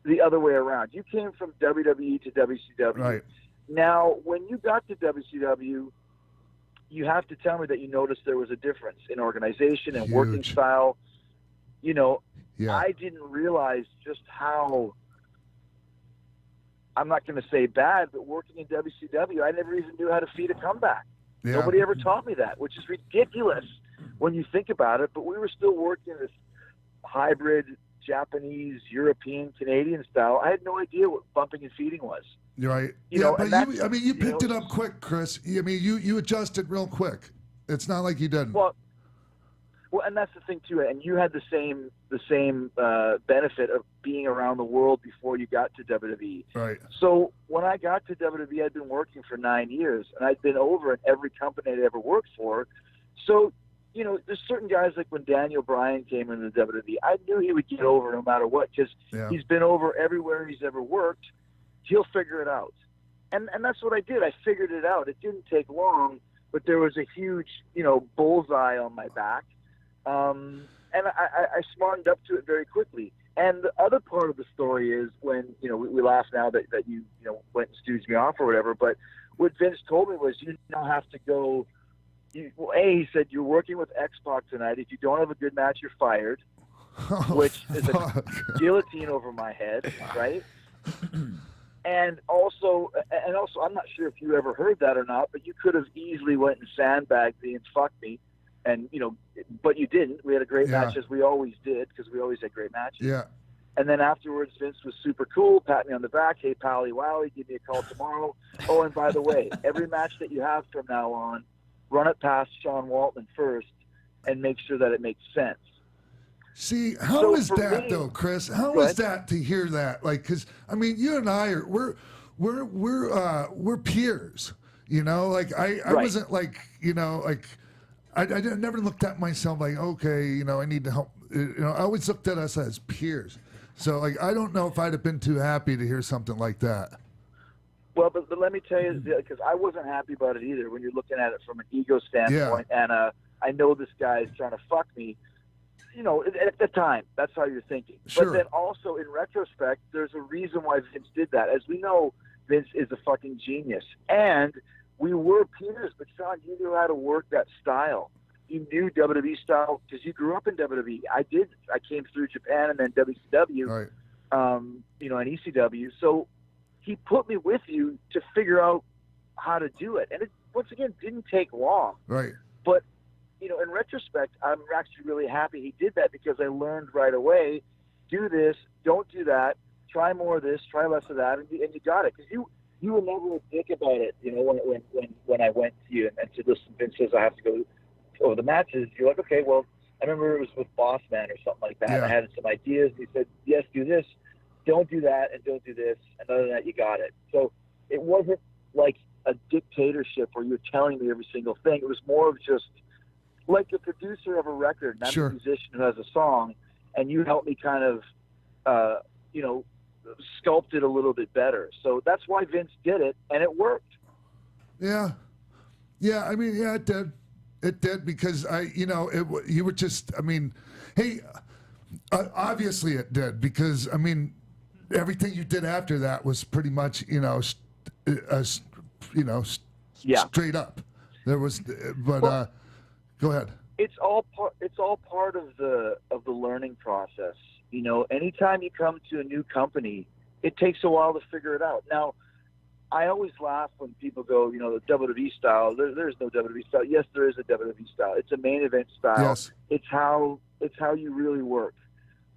the other way around. You came from WWE to WCW. Right. Now, when you got to WCW, you have to tell me that you noticed there was a difference in organization and working style. I didn't realize just how, I'm not going to say bad, but working in WCW, I never even knew how to feed a comeback. Yeah. Nobody ever taught me that, which is ridiculous when you think about it. But we were still working this hybrid Japanese, European, Canadian style. I had no idea what bumping and feeding was. Right. But you picked it up quick, Chris. You adjusted real quick. It's not like you didn't. Well, and that's the thing too. And you had the same benefit of being around the world before you got to WWE. Right. So when I got to WWE, I'd been working for 9 years, and I'd been over in every company I'd ever worked for. So, there's certain guys, like when Daniel Bryan came into the WWE, I knew he would get over no matter what, because he's been over everywhere he's ever worked. He'll figure it out. And that's what I did. I figured it out. It didn't take long, but there was a huge, bullseye on my back. And I smartened up to it very quickly. And the other part of the story is when, we laugh now that you went and stooged me off or whatever, but what Vince told me was you now have to go. He said, you're working with X-Pac tonight. If you don't have a good match, you're fired, which is a guillotine over my head, right? And also, I'm not sure if you ever heard that or not, but you could have easily went and sandbagged me and fucked me, and but you didn't. We had a great match, as we always did, because we always had great matches. Yeah. And then afterwards, Vince was super cool, pat me on the back, hey, pally, wowie, give me a call tomorrow. Oh, and by the way, every match that you have from now on, run it past Sean Waltman first, and make sure that it makes sense. See, how is that though, Chris? How is that to hear that? Like, because I mean, you and I are we're peers. Like I wasn't like I never looked at myself like, okay, I need to help. I always looked at us as peers. So like I don't know if I'd have been too happy to hear something like that. Well, but let me tell you, because I wasn't happy about it either. When you're looking at it from an ego standpoint, and I know this guy's trying to fuck me. At the time, that's how you're thinking. Sure. But then also, in retrospect, there's a reason why Vince did that. As we know, Vince is a fucking genius. And we were peers, but Sean, you knew how to work that style. You knew WWE style because you grew up in WWE. I did. I came through Japan and then WCW, right. And ECW. So he put me with you to figure out how to do it. And it, once again, didn't take long. Right. But in retrospect, I'm actually really happy he did that because I learned right away, do this, don't do that, try more of this, try less of that, and you got it. Because you were never a dick about it, when I went to you and said, listen, Vince says I have to go over the matches. You're like, okay, well, I remember it was with Boss Man or something like that. Yeah. I had some ideas. He said, yes, do this, don't do that, and don't do this, and other than that, you got it. So it wasn't like a dictatorship where you're telling me every single thing. It was more of just like a producer of a record, not Sure. a musician who has a song, and you help me kind of, sculpt it a little bit better. So that's why Vince did it, and it worked. Yeah. Yeah, I mean, yeah, it did. It did because you were just, I mean, hey, obviously it did because, I mean, everything you did after that was pretty much, straight up. There was, but, go ahead. It's all part of the learning process. Anytime you come to a new company, it takes a while to figure it out. Now, I always laugh when people go, the WWE style. There's no WWE style. Yes, there is a WWE style. It's a main event style. Yes. It's how you really work.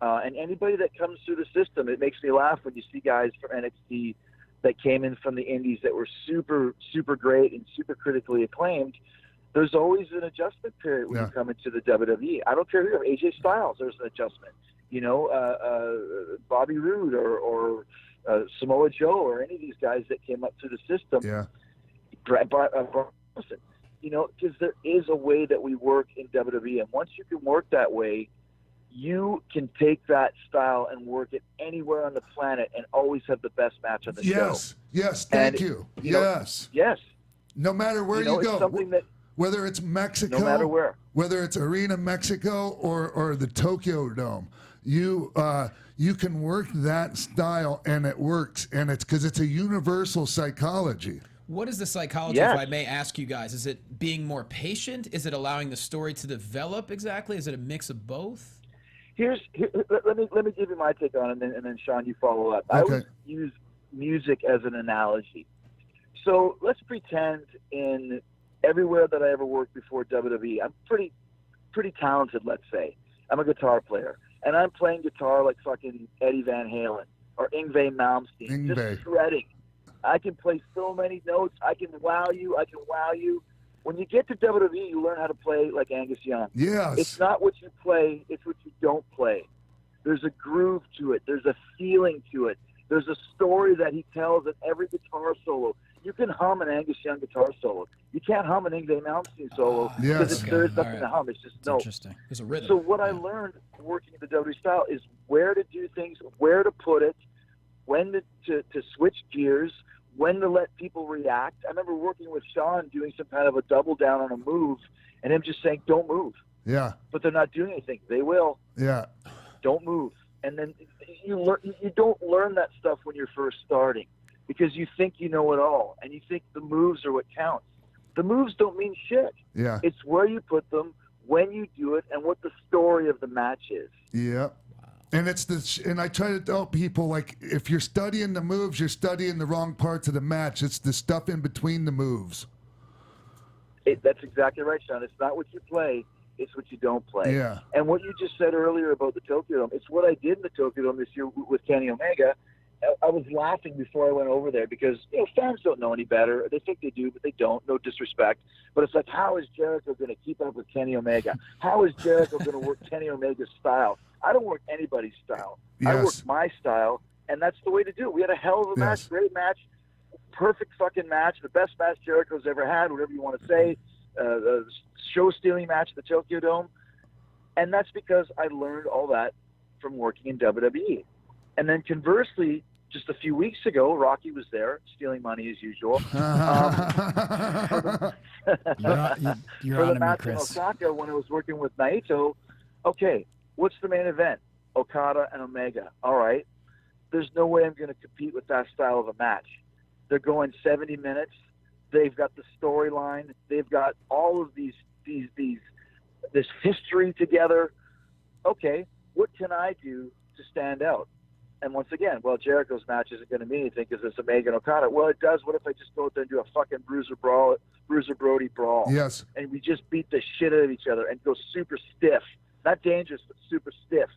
And anybody that comes through the system, it makes me laugh when you see guys from NXT that came in from the indies that were super, super great and super critically acclaimed. There's always an adjustment period when you come into the WWE. I don't care who you are. AJ Styles, there's an adjustment. Bobby Roode or Samoa Joe or any of these guys that came up through the system. Yeah. Because there is a way that we work in WWE. And once you can work that way, you can take that style and work it anywhere on the planet and always have the best match on the show. Yes, thank you. Yes. No matter where you go. Something that, whether it's Mexico, no matter where, whether it's Arena Mexico or the Tokyo Dome, you can work that style and it works, and it's because it's a universal psychology. What is the psychology, if I may ask you guys? Is it being more patient? Is it allowing the story to develop exactly? Is it a mix of both? Let me give you my take on it, and then Sean, you follow up. Okay. I always use music as an analogy. So let's pretend in everywhere that I ever worked before WWE, I'm pretty talented, let's say. I'm a guitar player, and I'm playing guitar like fucking Eddie Van Halen or Yngwie Malmsteen, just shredding. I can play so many notes. I can wow you. When you get to WWE, you learn how to play like Angus Young. Yes. It's not what you play, it's what you don't play. There's a groove to it. There's a feeling to it. There's a story that he tells in every guitar solo. You can hum an Angus Young guitar solo. You can't hum an Yngwie Malmsteen solo because there's nothing to hum. It's just no. Interesting. There's a rhythm. So what I learned working in the WWE style is where to do things, where to put it, when to switch gears, when to let people react. I remember working with Sean doing some kind of a double down on a move and him just saying, don't move. Yeah. But they're not doing anything. They will. Yeah. Don't move. And then you don't learn that stuff when you're first starting because you think you know it all, and you think the moves are what counts. The moves don't mean shit. Yeah. It's where you put them, when you do it, and what the story of the match is. Yeah. And and I try to tell people, like, if you're studying the moves, you're studying the wrong parts of the match. It's the stuff in between the moves. That's exactly right, Sean. It's not what you play, it's what you don't play. Yeah. And what you just said earlier about the Tokyo Dome, it's what I did in the Tokyo Dome this year with Kenny Omega. I was laughing before I went over there because, fans don't know any better. They think they do, but they don't. No disrespect. But it's like, how is Jericho going to keep up with Kenny Omega? How is Jericho going to work Kenny Omega's style? I don't work anybody's style. Yes. I work my style, and that's the way to do it. We had a hell of a match, great match, perfect fucking match, the best match Jericho's ever had, whatever you want to say, show-stealing match at the Tokyo Dome. And that's because I learned all that from working in WWE. And then conversely, just a few weeks ago, Rocky was there, stealing money as usual. You're for the on match me, in Chris. Osaka when I was working with Naito, okay, what's the main event? Okada and Omega. All right. There's no way I'm going to compete with that style of a match. They're going 70 minutes. They've got the storyline. They've got all of this history together. Okay, what can I do to stand out? And once again, well, Jericho's match isn't going to mean anything because it's Omega and Okada. Well, it does. What if I just go out there and do a fucking Bruiser Brody brawl? Yes. And we just beat the shit out of each other and go super stiff. Not dangerous, but super stiff.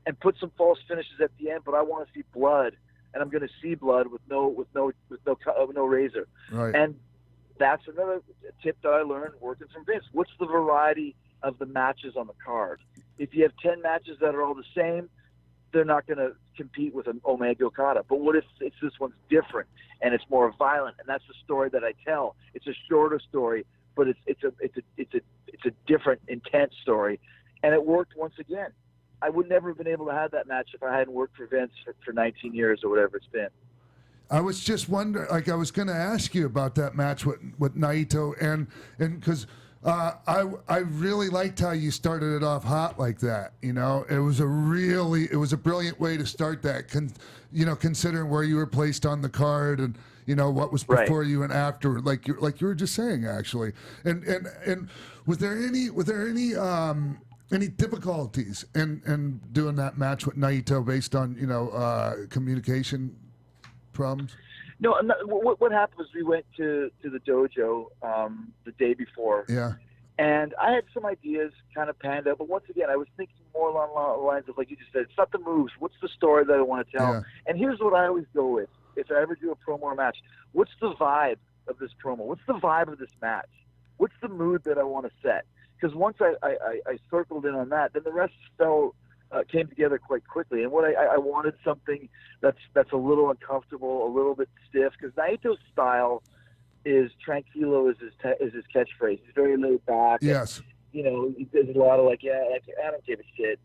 And put some false finishes at the end, but I want to see blood. And I'm going to see blood with no razor. Right. And that's another tip that I learned working from Vince. What's the variety of the matches on the card? If you have 10 matches that are all the same, they're not going to compete with an Omega Okada. But what if this one's different and it's more violent? And that's the story that I tell. It's a shorter story, but it's a different, intense story. And it worked once again. I would never have been able to have that match if I hadn't worked for Vince for 19 years or whatever it's been. I was just wondering, like, I was going to ask you about that match with Naito, and because I really liked how you started it off hot like that. It was a brilliant way to start that. Considering where you were placed on the card and what was before you and after, like you were just saying, actually. And was there any difficulties in doing that match with Naito based on communication problems? No, what happened was we went to the dojo the day before. Yeah. And I had some ideas kind of panned out, but once again, I was thinking more along the lines of, like you just said, it's not the moves. What's the story that I want to tell? Yeah. And here's what I always go with. If I ever do a promo or match, what's the vibe of this promo? What's the vibe of this match? What's the mood that I want to set? Because once I circled in on that, then the rest came together quite quickly. And what I wanted something that's a little uncomfortable, a little bit stiff, because Naito's style is tranquilo is his catchphrase. He's very laid back. Yes. And, he does a lot of I don't give a shit.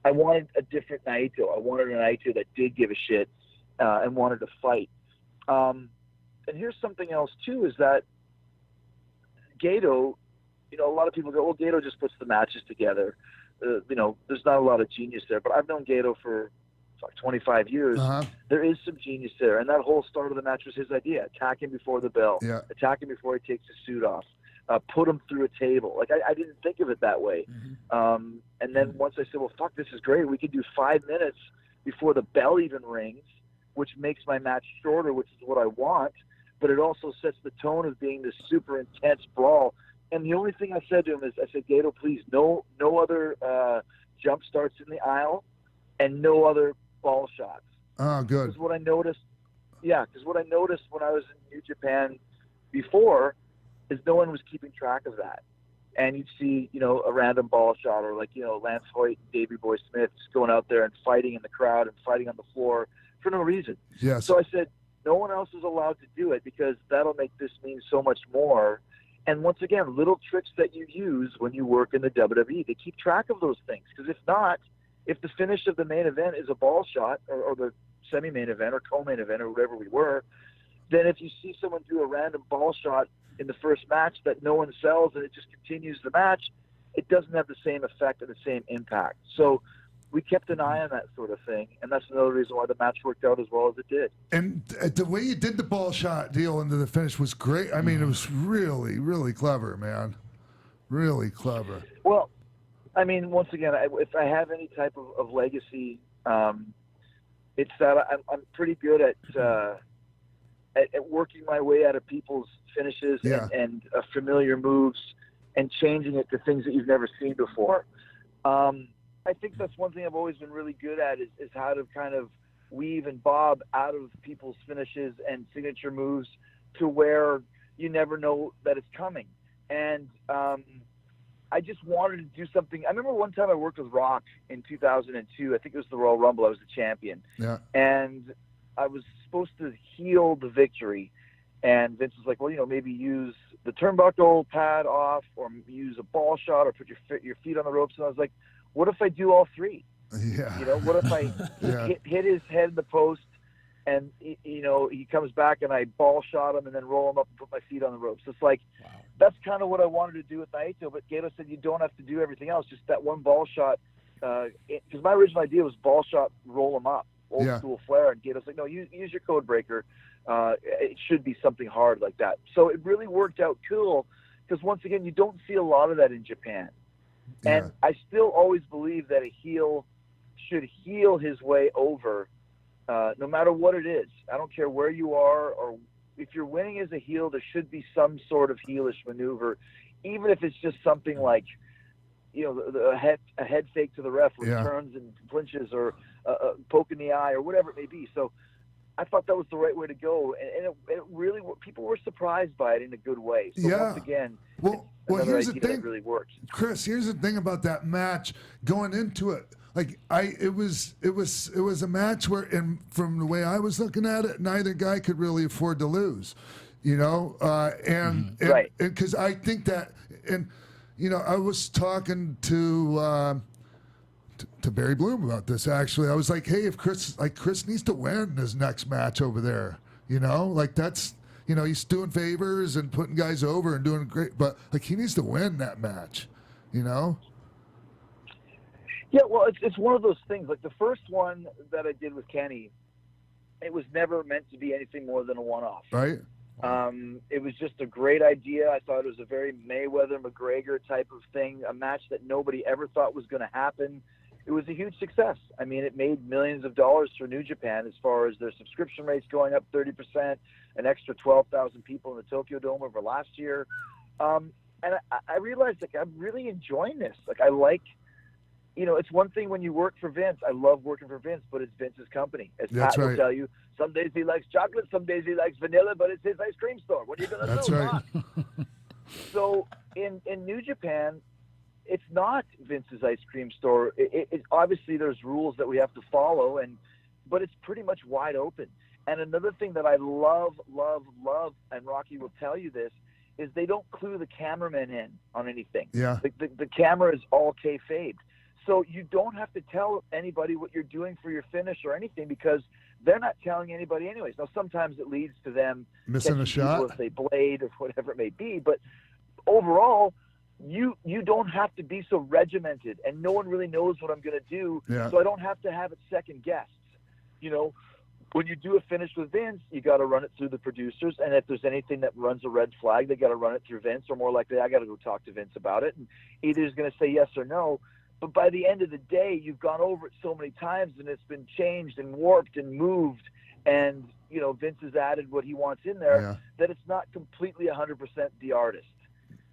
I wanted a different Naito. I wanted a Naito that did give a shit and wanted to fight. And here's something else too: is that Gato. A lot of people go, well, Gato just puts the matches together. There's not a lot of genius there, but I've known Gato for 25 years. Uh-huh. There is some genius there, and that whole start of the match was his idea. Attack him before the bell. Yeah. Attack him before he takes his suit off. Put him through a table. I didn't think of it that way. Mm-hmm. And then once I said, well, fuck, this is great. We can do 5 minutes before the bell even rings, which makes my match shorter, which is what I want, but it also sets the tone of being this super intense brawl. And the only thing I said to him is, I said, Gato, please, no other jump starts in the aisle and no other ball shots. Oh, good. Because what I noticed when I was in New Japan before is no one was keeping track of that. And you'd see, a random ball shot or Lance Hoyt and Davey Boy Smith just going out there and fighting in the crowd and fighting on the floor for no reason. Yes. So I said, no one else is allowed to do it because that'll make this mean so much more. And once again, little tricks that you use when you work in the WWE, they keep track of those things. Because if not, if the finish of the main event is a ball shot or the semi-main event or co-main event or whatever we were, then if you see someone do a random ball shot in the first match that no one sells and it just continues the match, it doesn't have the same effect and the same impact. So we kept an eye on that sort of thing, and that's another reason why the match worked out as well as it did. And the way you did the ball shot deal into the finish was great. I mean, it was really, really clever, man. Really clever. Well, I mean, once again, if I have any type of legacy, it's that I'm pretty good at working my way out of people's finishes and familiar moves and changing it to things that you've never seen before. I think that's one thing I've always been really good at is how to kind of weave and bob out of people's finishes and signature moves to where you never know that it's coming. And I just wanted to do something. I remember one time I worked with Rock in 2002. I think it was the Royal Rumble. I was the champion. Yeah. And I was supposed to heel the victory. And Vince was like, well, maybe use the turnbuckle pad off or use a ball shot or put your feet on the ropes. And I was like, what if I do all three? Yeah. What if I hit his head in the post and, he comes back and I ball shot him and then roll him up and put my feet on the ropes. It's like, that's kind of what I wanted to do with Naito, but Gato said you don't have to do everything else, just that one ball shot. Because my original idea was ball shot, roll him up, old school flair. And Gato's like, no, use your code breaker. It should be something hard like that. So it really worked out cool because, once again, you don't see a lot of that in Japan. Yeah. And I still always believe that a heel should heel his way over, no matter what it is. I don't care where you are, or if you're winning as a heel, there should be some sort of heelish maneuver, even if it's just something like, a head fake to the ref, where he turns and flinches, or a poke in the eye, or whatever it may be. So I thought that was the right way to go, and it really, people were surprised by it in a good way. So once again, well, here's the thing, that really worked. Chris, here's the thing about that match going into it. Like it was a match where, and from the way I was looking at it, neither guy could really afford to lose, and because I think that, and I was talking to Barry Bloom about this actually. I was like, hey, if Chris needs to win his next match over there, that's. He's doing favors and putting guys over and doing great, but he needs to win that match, Yeah, well, it's one of those things. Like the first one that I did with Kenny, it was never meant to be anything more than a one-off. Right. It was just a great idea. I thought it was a very Mayweather-McGregor type of thing, a match that nobody ever thought was going to happen. It was a huge success. I mean, it made millions of dollars for New Japan as far as their subscription rates going up 30%, an extra 12,000 people in the Tokyo Dome over last year. And I realized, I'm really enjoying this. I like, it's one thing when you work for Vince. I love working for Vince, but it's Vince's company. As Pat will tell you, some days he likes chocolate, some days he likes vanilla, but it's his ice cream store. What are you going to do? That's right. So in New Japan, it's not Vince's ice cream store. It obviously there's rules that we have to follow, but it's pretty much wide open. And another thing that I love, and Rocky will tell you this, is they don't clue the cameraman in on anything. Yeah. The camera is all kayfabed. So you don't have to tell anybody what you're doing for your finish or anything, because they're not telling anybody anyways. Now, sometimes it leads to them missing a shot if they blade or whatever it may be. But overall, you don't have to be so regimented, and no one really knows what I'm going to do. Yeah. So I don't have to have it second guessed. When you do a finish with Vince, you got to run it through the producers, and if there's anything that runs a red flag, they got to run it through Vince, or more likely, I got to go talk to Vince about it, and either he's going to say yes or no. But by the end of the day, you've gone over it so many times, and it's been changed and warped and moved, and Vince has added what he wants in there, that it's not completely 100% the artist.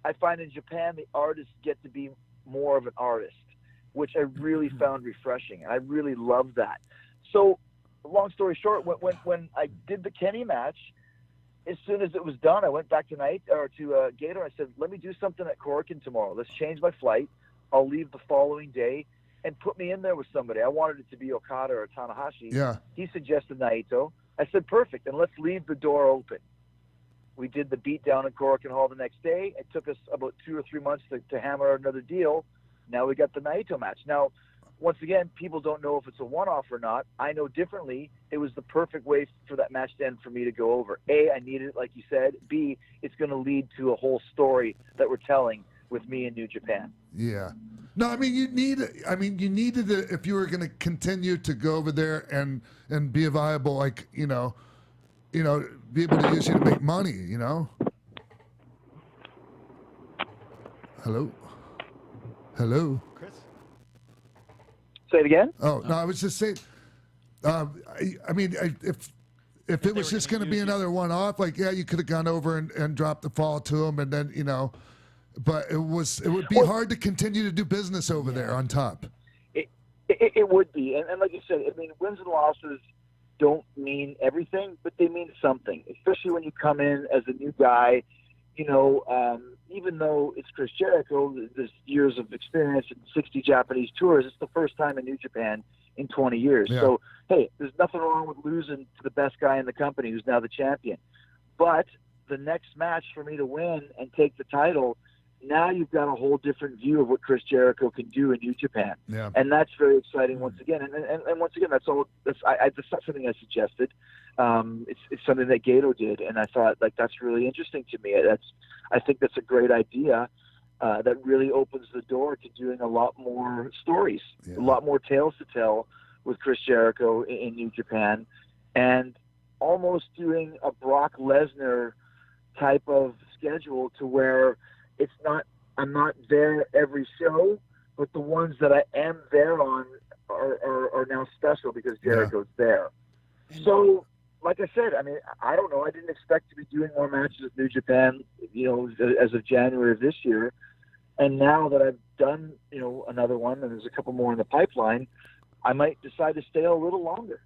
I find in Japan the artists get to be more of an artist, which I really found refreshing. I really love that. So, long story short, when I did the Kenny match, as soon as it was done, I went back to Gator. I said, let me do something at Korakuen tomorrow. Let's change my flight. I'll leave the following day, and put me in there with somebody. I wanted it to be Okada or Tanahashi. Yeah. He suggested Naito. I said, perfect, and let's leave the door open. We did the beatdown in Korakuen Hall the next day. It took us about 2 or 3 months to hammer out another deal. Now we got the Naito match. Now, once again, people don't know if it's a one-off or not. I know differently. It was the perfect way for that match to end for me to go over. A, I needed it, like you said. B, it's going to lead to a whole story that we're telling with me in New Japan. Yeah. No, I mean you needed it if you were going to continue to go over there and be a viable, like, be able to use you to make money, Hello? Chris? Say it again? Oh, no, I was just saying, if it was just going to be another one-off, like, yeah, you could have gone over and dropped the fall to him, and then, but it would be hard to continue to do business over there on top. It would be. And like you said, wins and losses don't mean everything, but they mean something, especially when you come in as a new guy. Even though it's Chris Jericho, there's years of experience and 60 Japanese tours, it's the first time in New Japan in 20 years. Yeah. So, hey, there's nothing wrong with losing to the best guy in the company who's now the champion. But the next match for me to win and take the title, now you've got a whole different view of what Chris Jericho can do in New Japan. Yeah. And that's very exciting once again. And once again, that's not something I suggested. It's something that Gato did, and I thought, like, that's really interesting to me. I think that's a great idea that really opens the door to doing a lot more stories, a lot more tales to tell with Chris Jericho in New Japan, and almost doing a Brock Lesnar type of schedule to where I'm not there every show, but the ones that I am there on are now special because Jericho's there. So, like I said, I don't know. I didn't expect to be doing more matches with New Japan, as of January of this year. And now that I've done, another one, and there's a couple more in the pipeline, I might decide to stay a little longer.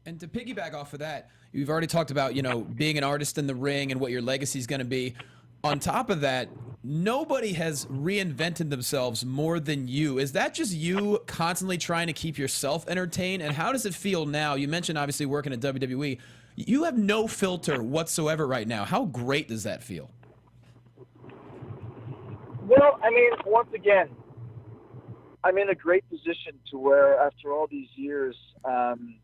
And to piggyback off of that, you've already talked about, being an artist in the ring and what your legacy is going to be. On top of that, nobody has reinvented themselves more than you. Is that just you constantly trying to keep yourself entertained? And how does it feel now? You mentioned obviously working at WWE. You have no filter whatsoever right now. How great does that feel? Well, once again, I'm in a great position to where after all these years, I'm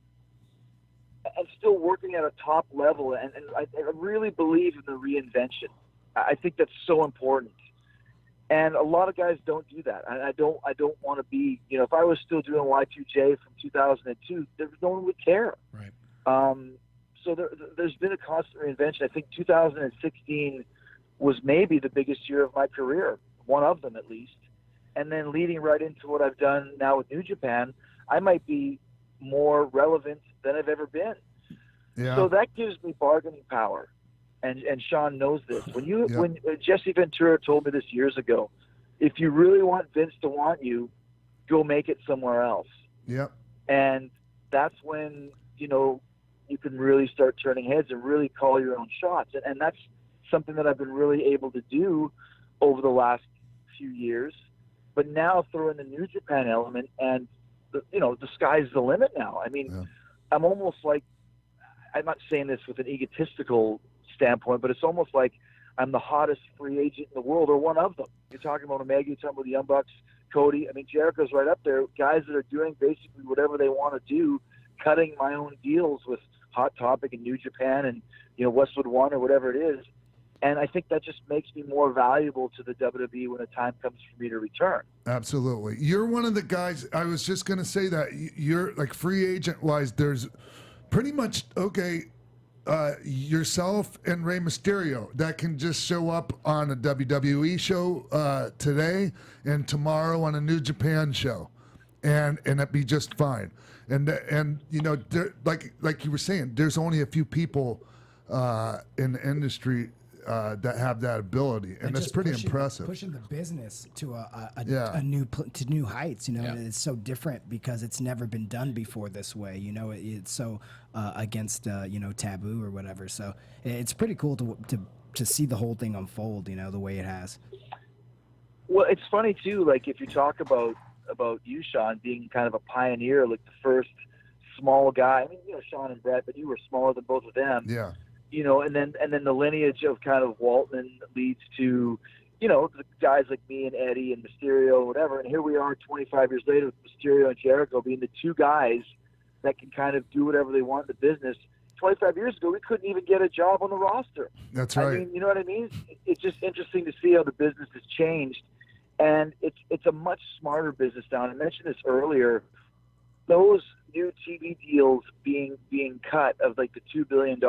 still working at a top level, and I really believe in the reinvention. I think that's so important, and a lot of guys don't do that. I don't want to be, if I was still doing Y2J from 2002, no one would care. Right. So there's been a constant reinvention. I think 2016 was maybe the biggest year of my career, one of them at least. And then leading right into what I've done now with New Japan, I might be more relevant than I've ever been. Yeah. So that gives me bargaining power. And Sean knows this. When Jesse Ventura told me this years ago, if you really want Vince to want you, go make it somewhere else. Yep. And that's when, you can really start turning heads and really call your own shots. And that's something that I've been really able to do over the last few years. But now throw in the New Japan element, and the sky's the limit now. I'm almost like, I'm not saying this with an egotistical standpoint, but it's almost like I'm the hottest free agent in the world, or one of them. You're talking about Omega, you're talking about the Young Bucks, Cody. Jericho's right up there. Guys that are doing basically whatever they want to do, cutting my own deals with Hot Topic and New Japan and Westwood One or whatever it is. And I think that just makes me more valuable to the WWE when the time comes for me to return. Absolutely. You're one of the guys, I was just going to say that, you're like free agent-wise, there's pretty much, yourself and Rey Mysterio that can just show up on a WWE show today and tomorrow on a New Japan show, and it'd be just fine. And like you were saying, there's only a few people in the industry that have that ability, and that's pretty impressive. Pushing the business to to new heights. It's so different because it's never been done before this way. It's so against taboo or whatever. So it's pretty cool to see the whole thing unfold. The way it has. Well, it's funny too. Like if you talk about you, Sean, being kind of a pioneer, like the first small guy. Sean and Brett, but you were smaller than both of them. Yeah. And then the lineage of kind of Waltman leads to, the guys like me and Eddie and Mysterio and whatever. And here we are 25 years later with Mysterio and Jericho being the two guys that can kind of do whatever they want in the business. 25 years ago, we couldn't even get a job on the roster. That's right. You know what I mean? It's just interesting to see how the business has changed And it's a much smarter business now. And I mentioned this earlier. Those new TV deals being cut of like the $2 billion,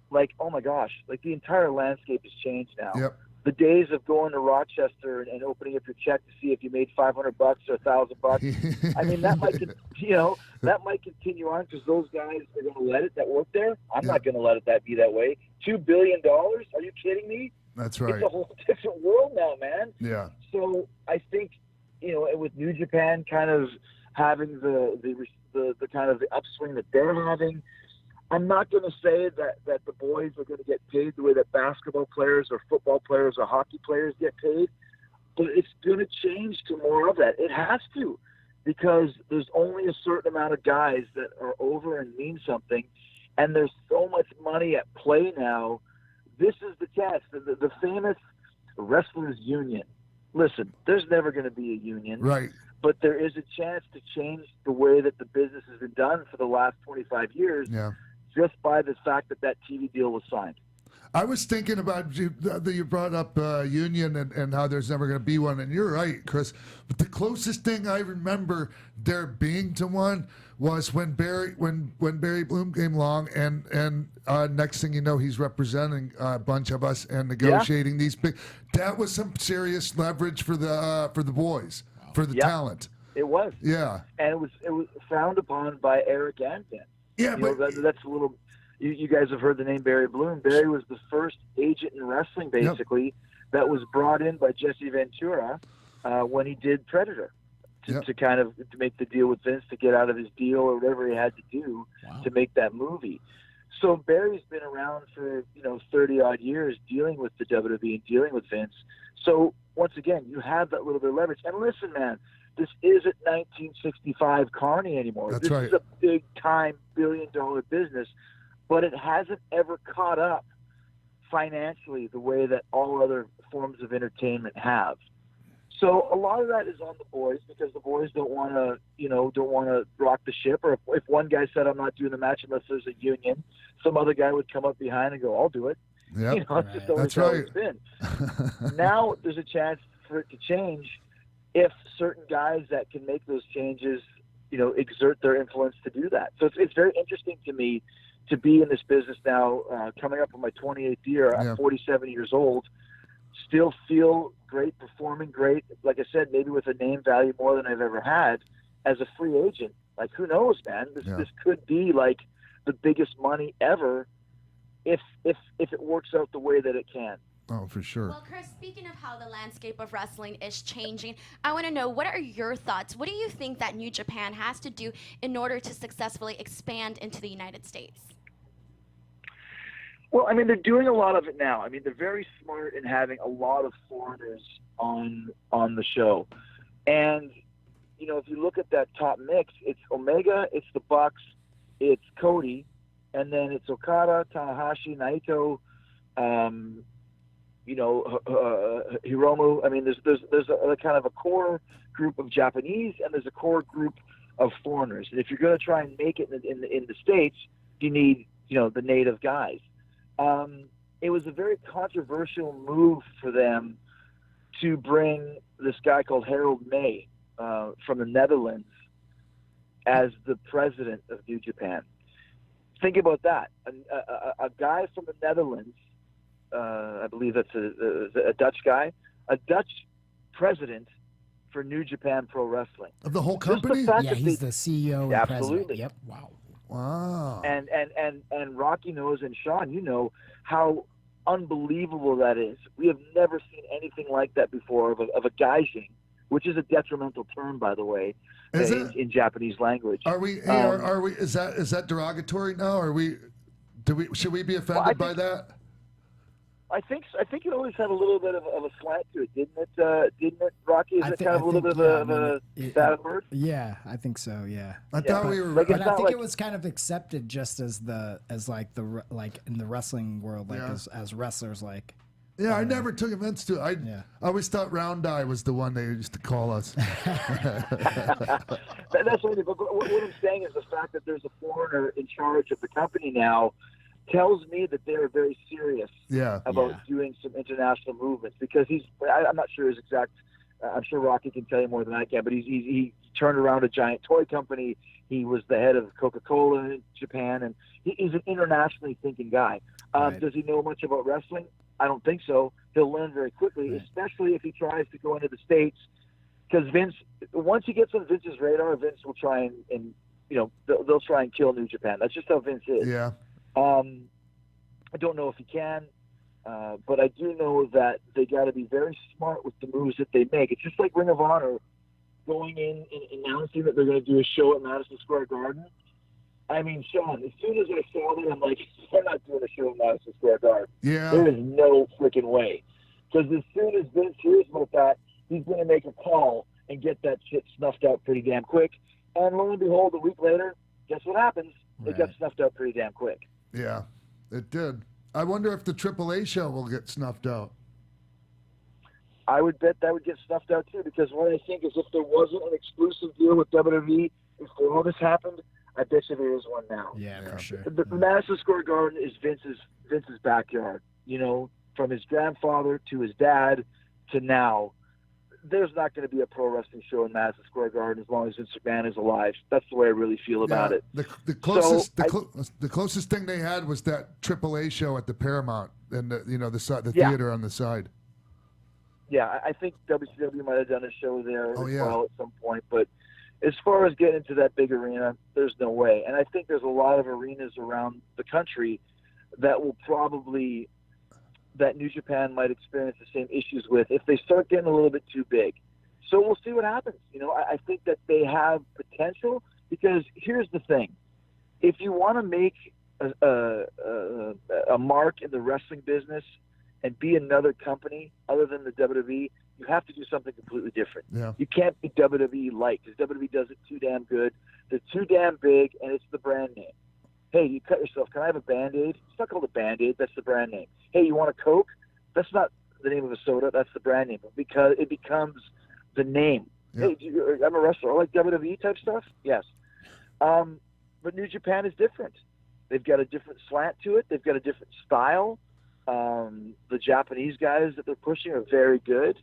like, oh my gosh, like the entire landscape has changed now. Yep. The days of going to Rochester and opening up your check to see if you made $500 or $1,000. I mean, that might continue on because those guys are going to let it that work there. I'm not going to let it be that way. $2 billion? Are you kidding me? That's right. It's a whole different world now, man. Yeah. So I think, with New Japan kind of having the kind of the upswing that they're having, I'm not going to say that the boys are going to get paid the way that basketball players or football players or hockey players get paid, but it's going to change to more of that. It has to, because there's only a certain amount of guys that are over and mean something, and there's so much money at play now. This is the test. The famous wrestlers union. Listen, there's never going to be a union. Right. But there is a chance to change the way that the business has been done for the last 25 years. Yeah. Just by the fact that TV deal was signed. I was thinking about that you brought up union and how there's never going to be one, and you're right, Chris. But the closest thing I remember there being to one was when Barry Bloom came along, and next thing you know, he's representing a bunch of us and negotiating these big. That was some serious leverage for the boys, for the talent. It was. Yeah. And it was frowned upon by Eric and Vince. Yeah, but that's a little. You guys have heard the name Barry Bloom. Barry was the first agent in wrestling, basically, that was brought in by Jesse Ventura when he did Predator to kind of to make the deal with Vince to get out of his deal or whatever he had to do to make that movie. So Barry's been around for 30 odd years dealing with the WWE and dealing with Vince. So once again, you have that little bit of leverage. And listen, man. This isn't 1965 Carney anymore. That's this right. is a big-time billion-dollar business, but it hasn't ever caught up financially the way that all other forms of entertainment have. So a lot of that is on the boys because the boys don't want to rock the ship. Or if one guy said, "I'm not doing the match unless there's a union," some other guy would come up behind and go, "I'll do it." Yep. It's just always That's how right. it's been. Now there's a chance for it to change. If certain guys that can make those changes, exert their influence to do that. So it's very interesting to me to be in this business now, coming up on my 28th year. I'm 47 years old, still feel great, performing great. Like I said, maybe with a name value more than I've ever had as a free agent. Like, who knows, man? This could be like the biggest money ever if it works out the way that it can. Oh, for sure. Well, Chris, speaking of how the landscape of wrestling is changing, I want to know, what are your thoughts? What do you think that New Japan has to do in order to successfully expand into the United States? Well, I mean, they're doing a lot of it now. I mean, they're very smart in having a lot of foreigners on the show. And, if you look at that top mix, it's Omega, it's the Bucks, it's Cody, and then it's Okada, Tanahashi, Naito, Hiromu. I mean, there's a kind of a core group of Japanese and there's a core group of foreigners. And if you're going to try and make it in the States, you need the native guys. It was a very controversial move for them to bring this guy called Harold May from the Netherlands as the president of New Japan. Think about that. A guy from the Netherlands. I believe that's a Dutch guy, a Dutch president for New Japan Pro Wrestling. Of the whole company? He's the CEO. Absolutely. And president. Yep. Wow. And Rocky knows, and Sean, how unbelievable that is. We have never seen anything like that before of a gaijin, which is a detrimental term, by the way, in Japanese language. Are we? Are we? Is that derogatory now? Should we be offended by that? I think it always had a little bit of a slant to it, didn't it, Rocky? Is it kind of a little bit of a bad word? Yeah, I think so. Yeah. I thought we were. But I think it was kind of accepted just as in the wrestling world, as wrestlers, like. Yeah, I never took offense to it. I always thought Round Eye was the one they used to call us. That's what, but what I'm saying is the fact that there's a foreigner in charge of the company now tells me that they're very serious about doing some international movements, because I'm not sure his exact I'm sure Rocky can tell you more than I can, but he turned around a giant toy company. He was the head of Coca-Cola in Japan, and he's an internationally thinking guy. Right. Does he know much about wrestling? I don't think so. He'll learn very quickly, especially if he tries to go into the States. Because Vince, once he gets on Vince's radar, Vince will try and they'll try and kill New Japan. That's just how Vince is. Yeah. I don't know if he can, but I do know that they got to be very smart with the moves that they make. It's just like Ring of Honor going in and announcing that they're going to do a show at Madison Square Garden. I mean, Sean, as soon as I saw that, I'm like, they're not doing a show at Madison Square Garden. Yeah. There is no freaking way. Because as soon as Vince hears about that, he's going to make a call and get that shit snuffed out pretty damn quick. And lo and behold, a week later, guess what happens? It got snuffed out pretty damn quick. Yeah, it did. I wonder if the AAA show will get snuffed out. I would bet that would get snuffed out too, because what I think is if there wasn't an exclusive deal with WWE before all this happened, I bet you there is one now. Yeah, for sure. The Madison Square Garden is Vince's backyard. You know, from his grandfather to his dad to now. There's not going to be a pro wrestling show in Madison Square Garden as long as Vince McMahon is alive. That's the way I really feel about it. The closest thing they had was that AAA show at the Paramount and the theater on the side. Yeah, I think WCW might have done a show there well at some point, but as far as getting into that big arena, there's no way. And I think there's a lot of arenas around the country that will probably that New Japan might experience the same issues with if they start getting a little bit too big. So we'll see what happens. You know, I think that they have potential because here's the thing. If you want to make a mark in the wrestling business and be another company other than the WWE, you have to do something completely different. Yeah. You can't be WWE light because WWE does it too damn good. They're too damn big, and it's the brand name. Hey, you cut yourself. Can I have a Band-Aid? It's not called a Band-Aid. That's the brand name. Hey, you want a Coke? That's not the name of a soda. That's the brand name. Because it becomes the name. Yeah. Hey, I'm a wrestler. I like WWE type stuff? Yes. But New Japan is different. They've got a different slant to it. They've got a different style. The Japanese guys that they're pushing are very good.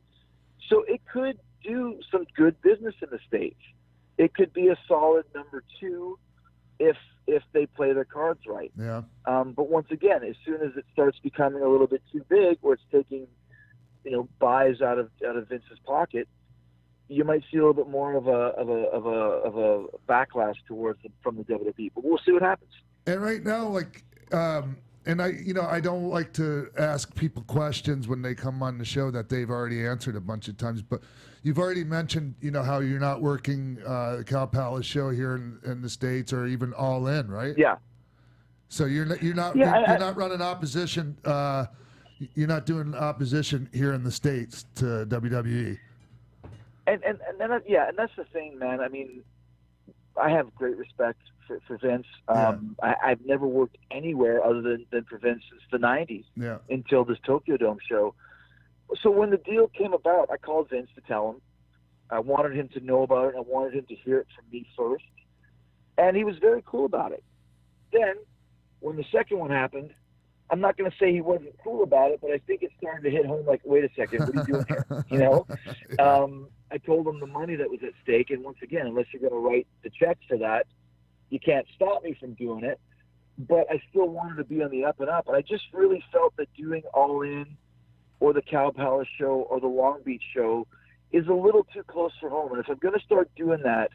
So it could do some good business in the States. It could be a solid number 2 if they play their cards right. Yeah. But once again, as soon as it starts becoming a little bit too big, or it's taking, buys out of Vince's pocket, you might see a little bit more of a backlash towards them from the WWE. But we'll see what happens. And right now, and I don't like to ask people questions when they come on the show that they've already answered a bunch of times, but you've already mentioned, how you're not working the Cow Palace show here in the States or even All In, right? Yeah. So you're not running opposition. You're not doing opposition here in the States to WWE. And that's the thing, man. I mean, I have great respect for Vince. I've never worked anywhere other than for Vince since the 90s until this Tokyo Dome show. So when the deal came about, I called Vince to tell him. I wanted him to know about it. I wanted him to hear it from me first. And he was very cool about it. Then, when the second one happened, I'm not going to say he wasn't cool about it, but I think it started to hit home like, wait a second, what are you doing here? I told him the money that was at stake. And once again, unless you're going to write the checks for that, you can't stop me from doing it. But I still wanted to be on the up and up. And I just really felt that doing All In or the Cow Palace show or the Long Beach show is a little too close for home. And if I'm going to start doing that,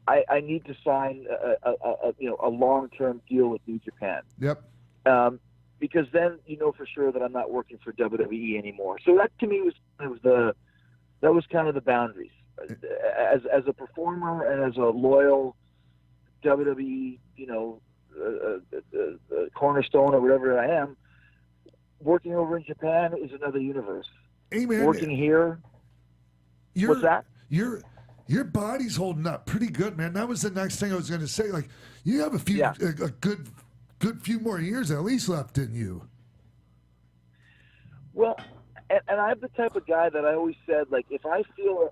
I need to sign a long-term deal with New Japan. Yep. Because then you know for sure that I'm not working for WWE anymore. So that to me was kind of the boundaries. As a performer and as a loyal WWE, cornerstone or whatever I am, working over in Japan is another universe. Hey, man, working here, what's that? Your body's holding up pretty good, man. That was the next thing I was going to say. Like, you have a good few more years at least left in you. Well, and I'm the type of guy that I always said, like, if I feel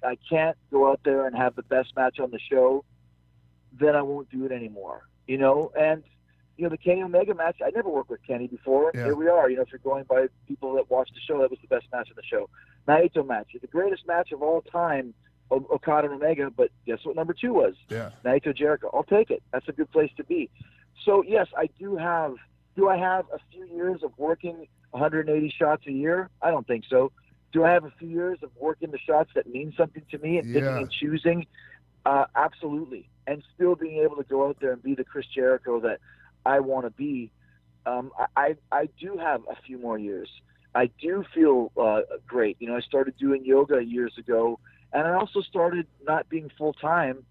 I can't go out there and have the best match on the show, then I won't do it anymore. And the Kenny Omega match, I never worked with Kenny before. Yeah. Here we are. If you're going by people that watched the show, that was the best match on the show. Naito match, the greatest match of all time, Okada and Omega, but guess what number 2 was? Yeah. Naito Jericho. I'll take it. That's a good place to be. So, yes, I do have – do I have a few years of working 180 shots a year? I don't think so. Do I have a few years of working the shots that mean something to me and picking and choosing? Absolutely. And still being able to go out there and be the Chris Jericho that I want to be. I do have a few more years. I do feel great. I started doing yoga years ago, and I also started not being full-time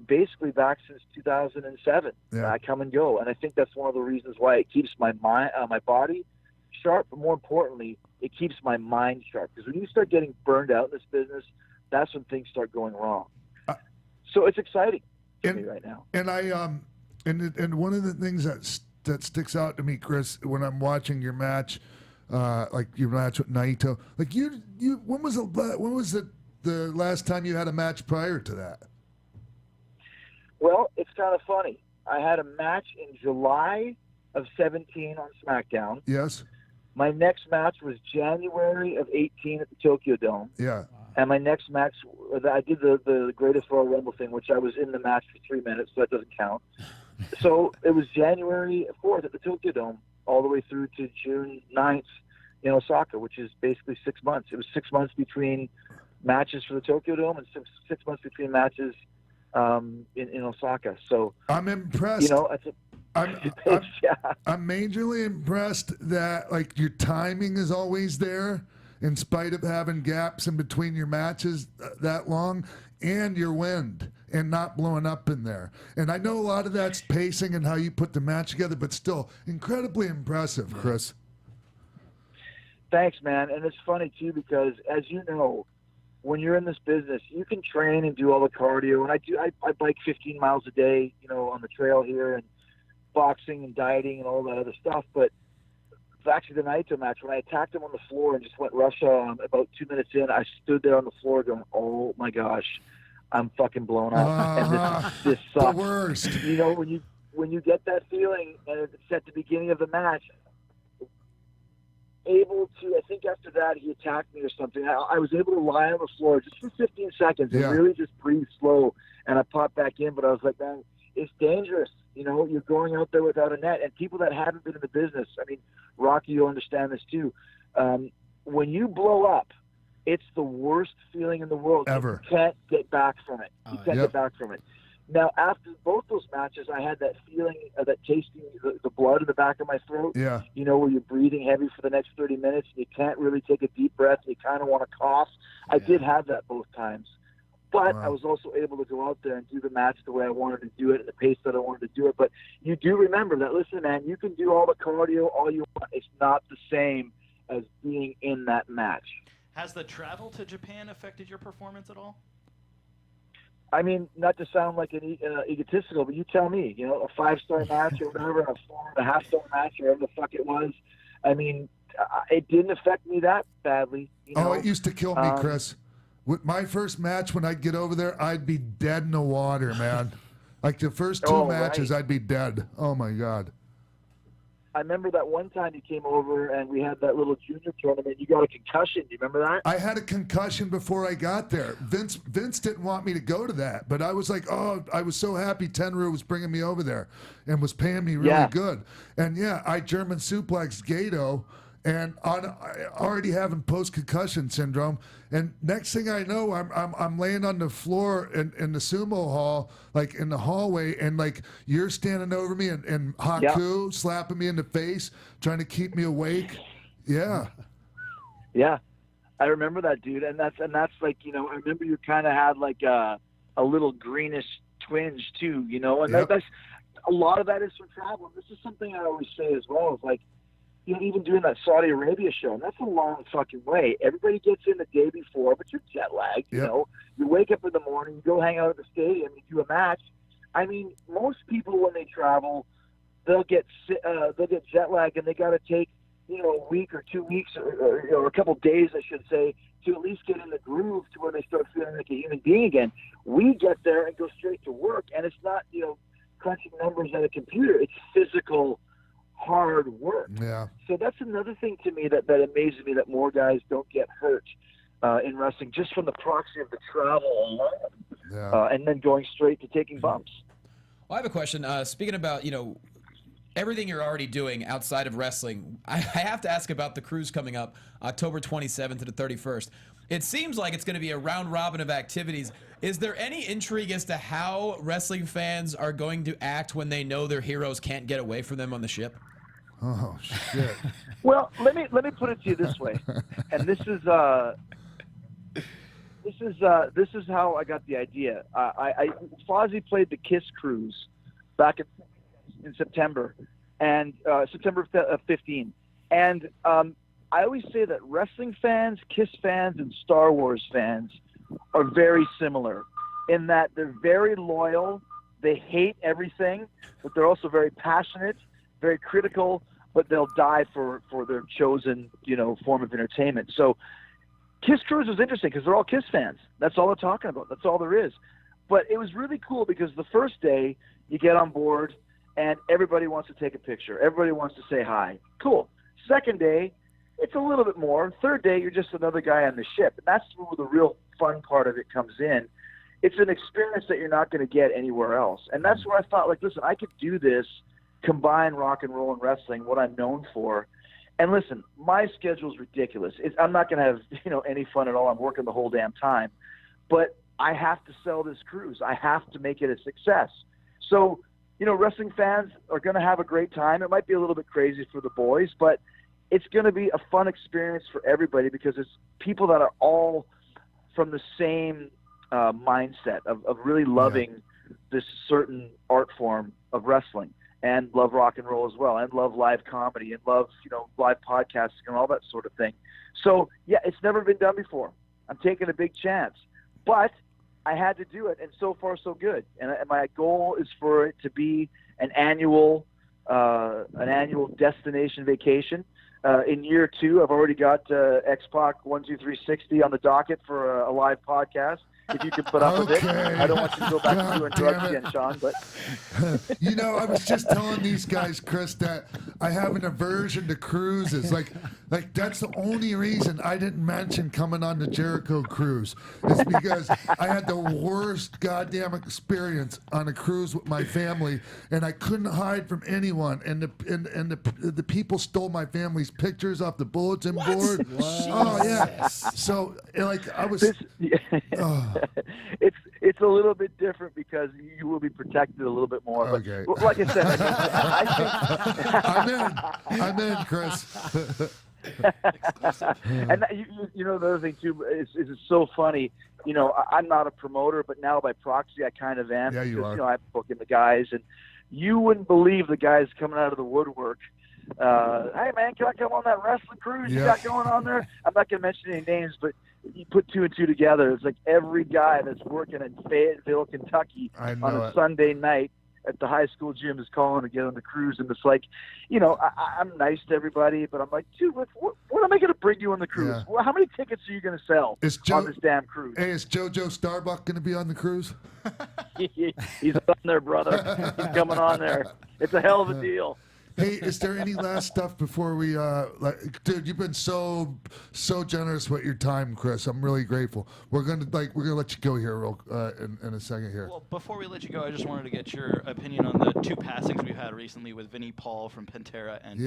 basically back since 2007. Yeah. I come and go, and I think that's one of the reasons why it keeps my mind, my body sharp, but more importantly, it keeps my mind sharp. Because when you start getting burned out in this business, that's when things start going wrong. So it's exciting to me right now. And and one of the things that sticks out to me, Chris, when I'm watching your match, like your match with Naito, like when was the last time you had a match prior to that? Well, it's kind of funny. I had a match in July of 17 on SmackDown. Yes. My next match was January of 18 at the Tokyo Dome. Yeah. And my next match, I did the Greatest Royal Rumble thing, which I was in the match for 3 minutes, so that doesn't count. So it was January 4th at the Tokyo Dome, all the way through to June 9th in Osaka, which is basically 6 months. It was 6 months between matches for the Tokyo Dome and six months between matches in Osaka. So I'm impressed. I'm majorly impressed that like your timing is always there in spite of having gaps in between your matches that long, and your wind and not blowing up in there. And I know a lot of that's pacing and how you put the match together, but still incredibly impressive, Chris. Thanks, man. And it's funny too, because as you know, when you're in this business, you can train and do all the cardio. And I bike 15 miles a day, on the trail here, and boxing and dieting and all that other stuff. But actually the Naito match, when I attacked him on the floor and just went Russia on about 2 minutes in, I stood there on the floor going, oh my gosh, I'm fucking blown up. And this sucks. The worst. When you get that feeling, and it's at the beginning of the match, able to, I think after that he attacked me or something, I was able to lie on the floor just for 15 seconds and really just breathe slow, and I popped back in. But I was like, man, it's dangerous. You're going out there without a net, and people that haven't been in the business, I mean, Rocky, you'll understand this too. When you blow up, it's the worst feeling in the world. Ever. You can't get back from it. You can't get back from it. Now, after both those matches, I had that feeling, that tasting the blood in the back of my throat. Yeah. Where you're breathing heavy for the next 30 minutes, and you can't really take a deep breath, and you kind of want to cough. I did have that both times. But I was also able to go out there and do the match the way I wanted to do it, at the pace that I wanted to do it. But you do remember that, listen, man, you can do all the cardio all you want. It's not the same as being in that match. Has the travel to Japan affected your performance at all? I mean, not to sound like an egotistical, but you tell me, a 5-star match or whatever, a 4.5-star match or whatever the fuck it was. I mean, it didn't affect me that badly. It used to kill me, Chris. With my first match, when I'd get over there, I'd be dead in the water, man. Like the first two matches, I'd be dead. Oh, my God. I remember that one time you came over and we had that little junior tournament. You got a concussion. Do you remember that? I had a concussion before I got there. Vince didn't want me to go to that, but I was like, I was so happy Tenryu was bringing me over there and was paying me really good. And, I German suplexed Gato, and already having post-concussion syndrome. And next thing I know, I'm laying on the floor in the sumo hall, like in the hallway, and like you're standing over me and Haku slapping me in the face, trying to keep me awake. Yeah. Yeah. I remember that, dude. And that's like, I remember you kind of had like a little greenish twinge too, and that's a lot of that is from travel. This is something I always say as well, is like, even doing that Saudi Arabia show, and that's a long fucking way. Everybody gets in the day before, but you're jet lagged, You wake up in the morning, you go hang out at the stadium, you do a match. I mean, most people when they travel, they'll get jet lagged, and they got to take, a week or 2 weeks or a couple days, I should say, to at least get in the groove to where they start feeling like a human being again. We get there and go straight to work, and it's not, crunching numbers at a computer. It's physical, hard work. Yeah. So that's another thing to me that amazes me, that more guys don't get hurt in wrestling just from the proxy of the travel alone, and then going straight to taking bumps. Well, I have a question. Speaking about, everything you're already doing outside of wrestling, I have to ask about the cruise coming up October 27th to the 31st. It seems like it's going to be a round robin of activities. Is there any intrigue as to how wrestling fans are going to act when they know their heroes can't get away from them on the ship? Oh, shit. Well, let me put it to you this way, and this is how I got the idea. Fozzy played the Kiss Cruise back in September, and September 15, and I always say that wrestling fans, Kiss fans, and Star Wars fans are very similar in that they're very loyal. They hate everything, but they're also very passionate, very critical, but they'll die for their chosen, form of entertainment. So Kiss Cruise was interesting because they're all Kiss fans. That's all they're talking about. That's all there is. But it was really cool because the first day you get on board and everybody wants to take a picture. Everybody wants to say hi. Cool. Second day, it's a little bit more. Third day, you're just another guy on the ship. And that's where the real fun part of it comes in. It's an experience that you're not going to get anywhere else. And that's where I thought, listen, I could do this, combine rock and roll and wrestling, what I'm known for. And listen, my schedule's ridiculous. I'm not going to have, any fun at all. I'm working the whole damn time. But I have to sell this cruise. I have to make it a success. So, wrestling fans are going to have a great time. It might be a little bit crazy for the boys, but it's going to be a fun experience for everybody because it's people that are all from the same mindset of really loving this certain art form of wrestling and love rock and roll as well and love live comedy and love, live podcasting and all that sort of thing. So, yeah, it's never been done before. I'm taking a big chance. But I had to do it, and so far so good. And my goal is for it to be an annual destination vacation. In year 2, I've already got X-Pac 12360 on the docket for a live podcast. If you can put up with it. I don't want you to go back to doing drugs again, Sean. But I was just telling these guys, Chris, that I have an aversion to cruises. Like that's the only reason I didn't mention coming on the Jericho cruise is because I had the worst goddamn experience on a cruise with my family, and I couldn't hide from anyone. And the people stole my family's pictures off the bulletin board. Oh yeah. So I was. It's a little bit different because you will be protected a little bit more. Okay. But like I said, I'm in, Chris. And the other thing too is it's so funny. I'm not a promoter, but now by proxy I kind of am. Yeah, you are. I'm booking the guys, and you wouldn't believe the guys coming out of the woodwork. Hey man, can I come on that wrestling cruise you got going on there? I'm not going to mention any names, but you put 2 and 2 together. It's like every guy that's working in Fayetteville, Kentucky on a Sunday night at the high school gym is calling to get on the cruise. And it's like, I'm nice to everybody, but I'm like, dude, what am I going to bring you on the cruise? Yeah. Well, how many tickets are you going to sell on this damn cruise? Hey, is JoJo Starbuck going to be on the cruise? He's on there, brother. He's coming on there. It's a hell of a deal. Hey, is there any last stuff before we, dude, you've been so generous with your time, Chris. I'm really grateful. We're gonna let you go here in a second here. Well, before we let you go, I just wanted to get your opinion on the 2 passings we've had recently with Vinnie Paul from Pantera and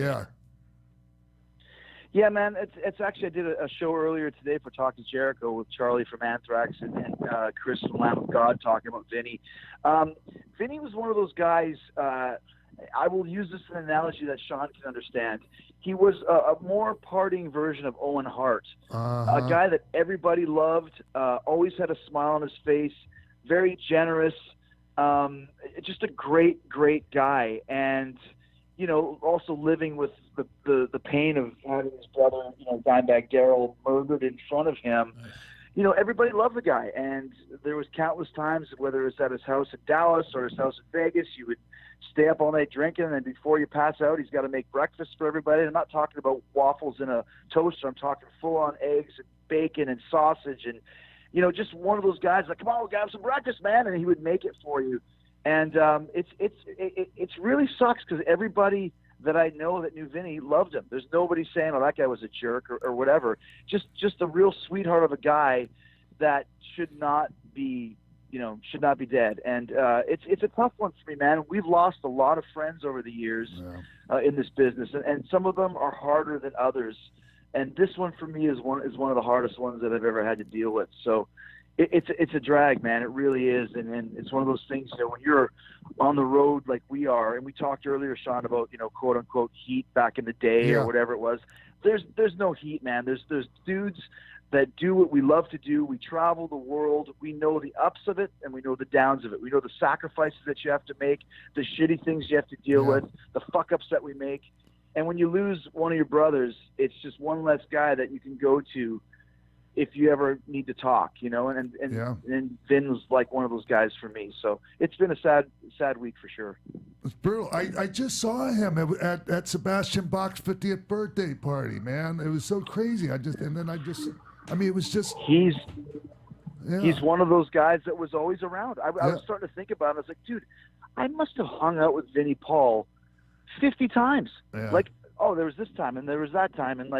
Yeah, man. It's actually I did a show earlier today for Talk to Jericho with Charlie from Anthrax and Chris from Lamb of God talking about Vinnie. Vinnie was one of those guys. I will use this as an analogy that Sean can understand. He was a more partying version of Owen Hart, a guy that everybody loved, always had a smile on his face, very generous, just a great, great guy. And, also living with the pain of having his brother, Dimebag Darrell, murdered in front of him. Everybody loved the guy. And there was countless times, whether it's at his house in Dallas or his house in Vegas, you would stay up all night drinking, and before you pass out, he's got to make breakfast for everybody. And I'm not talking about waffles in a toaster. I'm talking full-on eggs and bacon and sausage and, just one of those guys like, come on, we'll have some breakfast, man. And he would make it for you. And it's really sucks because everybody that I know that knew Vinny loved him. There's nobody saying, "Oh, that guy was a jerk" or whatever. Just a real sweetheart of a guy that should not be dead. And it's a tough one for me, man. We've lost a lot of friends over the years in this business, and some of them are harder than others. And this one for me is one of the hardest ones that I've ever had to deal with. So it's a drag, man. It really is, and it's one of those things. When you're on the road like we are, and we talked earlier, Sean, about quote unquote heat back in the day or whatever it was. There's no heat, man. There's dudes that do what we love to do. We travel the world. We know the ups of it and we know the downs of it. We know the sacrifices that you have to make, the shitty things you have to deal with, the fuck ups that we make. And when you lose one of your brothers, it's just one less guy that you can go to if you ever need to talk, and Vin was like one of those guys for me. So it's been a sad week for sure. It's brutal. I just saw him at Sebastian Bach's 50th birthday party, man. It was so crazy. It was just. He's one of those guys that was always around. I was starting to think about it. I was like, dude, I must have hung out with Vinnie Paul 50 times. Yeah. Like, oh, there was this time and there was that time. And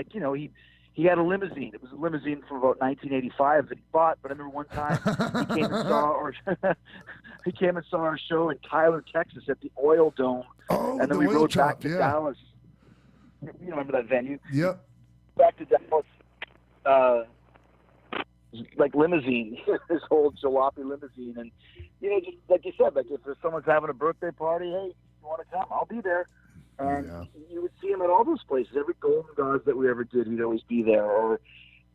he had a limousine. It was a limousine from about 1985 that he bought. But I remember one time he came and saw our show in Tyler, Texas at the Oil Dome. Oh, and then we rode back to Dallas. You remember that venue? Yep. Back to Dallas. Like limousine, this old jalopy limousine. And, just like you said, like if someone's having a birthday party, hey, you want to come? I'll be there. And you would see him at all those places. Every Golden Gods that we ever did, he'd always be there. Or,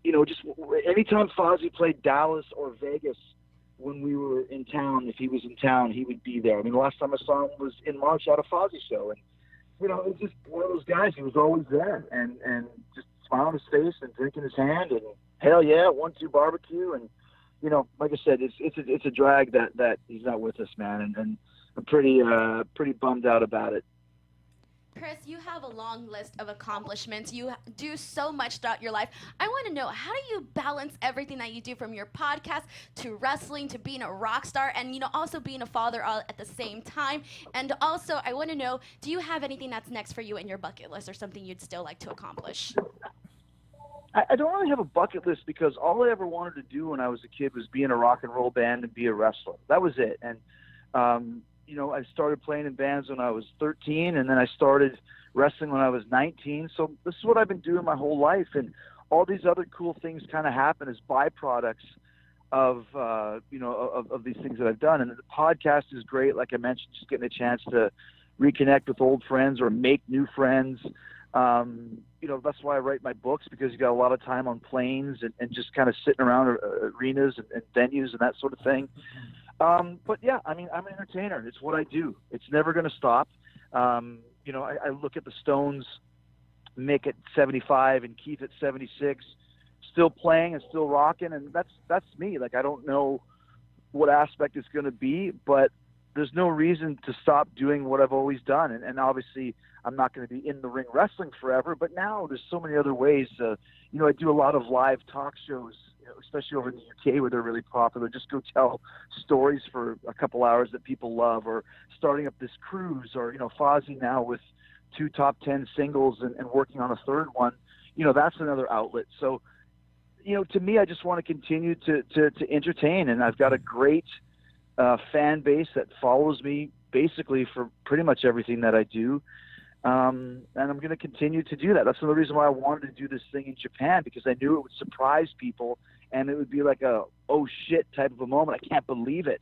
just anytime Fozzy played Dallas or Vegas when we were in town, if he was in town, he would be there. I mean, the last time I saw him was in March at a Fozzy show. And, it was just one of those guys. He was always there and just smile on his face and drink in his hand and hell yeah, 1-2 barbecue. And, like I said, it's a drag that he's not with us, man. And I'm pretty bummed out about it. Chris, you have a long list of accomplishments. You do so much throughout your life. I want to know, how do you balance everything that you do, from your podcast to wrestling to being a rock star and, also being a father all at the same time? And also, I want to know, do you have anything that's next for you in your bucket list or something you'd still like to accomplish? I don't really have a bucket list because all I ever wanted to do when I was a kid was be in a rock and roll band and be a wrestler. That was it. And, I started playing in bands when I was 13, and then I started wrestling when I was 19. So this is what I've been doing my whole life. And all these other cool things kind of happen as byproducts of these things that I've done. And the podcast is great. Like I mentioned, just getting a chance to reconnect with old friends or make new friends. That's why I write my books, because you got a lot of time on planes and just kind of sitting around arenas and venues and that sort of thing. But yeah, I mean, I'm an entertainer. It's what I do. It's never going to stop. I look at the Stones, Mick at 75 and Keith at 76, still playing and still rocking. And that's me. Like, I don't know what aspect it's going to be, but there's no reason to stop doing what I've always done. And obviously I'm not going to be in the ring wrestling forever, but now there's so many other ways. I do a lot of live talk shows, especially over in the UK where they're really popular. Just go tell stories for a couple hours that people love, or starting up this cruise, or, Fozzy now with 2 top 10 singles and working on a third one. That's another outlet. So, to me, I just want to continue to entertain, and I've got a great fan base that follows me basically for pretty much everything that I do. And I'm going to continue to do that. That's another reason why I wanted to do this thing in Japan, because I knew it would surprise people and it would be like a, oh shit type of a moment. I can't believe it.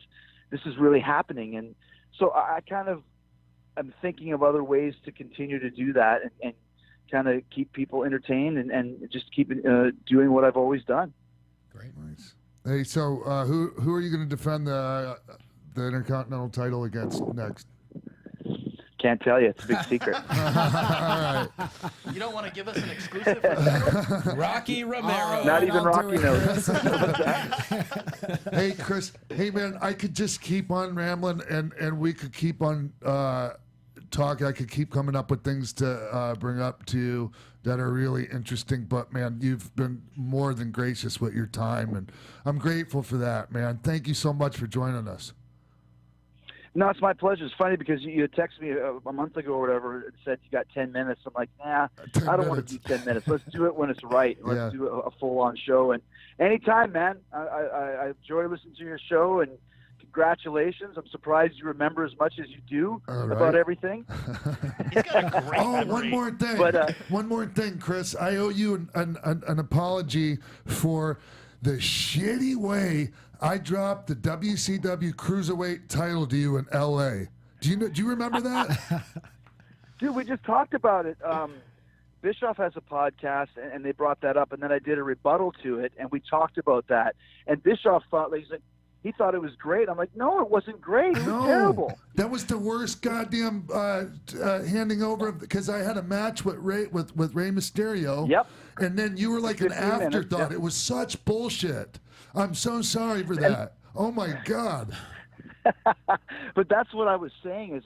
This is really happening. And so I kind of am thinking of other ways to continue to do that and kind of keep people entertained and just keep doing what I've always done. Great. Nice. Hey, so who are you going to defend the Intercontinental title against next? Can't tell you. It's a big secret. All right. You don't want to give us an exclusive? Rocky Romero. Not even Rocky knows. Hey, Chris. Hey, man, I could just keep on rambling, and we could keep on talking. I could keep coming up with things to bring up to you that are really interesting. But, man, you've been more than gracious with your time, and I'm grateful for that, man. Thank you so much for joining us. No, it's my pleasure. It's funny because you had texted me a month ago or whatever and said you got 10 minutes. I'm like, nah, I don't want to do 10 minutes. Let's do it when it's right. Let's do a full-on show. And anytime, man, I enjoy listening to your show, and congratulations. I'm surprised you remember as much as you do about everything. One more thing. One more thing, Chris. I owe you an apology for the shitty way I dropped the WCW Cruiserweight title to you in L.A. Do you remember that? Dude, we just talked about it. Bischoff has a podcast, and they brought that up, and then I did a rebuttal to it, and we talked about that. And Bischoff thought, he thought it was great. I'm like, no, it wasn't great. It was terrible. That was the worst goddamn handing over, because I had a match with Rey Mysterio. Yep. And then you were like an afterthought. Minutes, It was such bullshit. I'm so sorry for that. Oh my God. But that's what I was saying is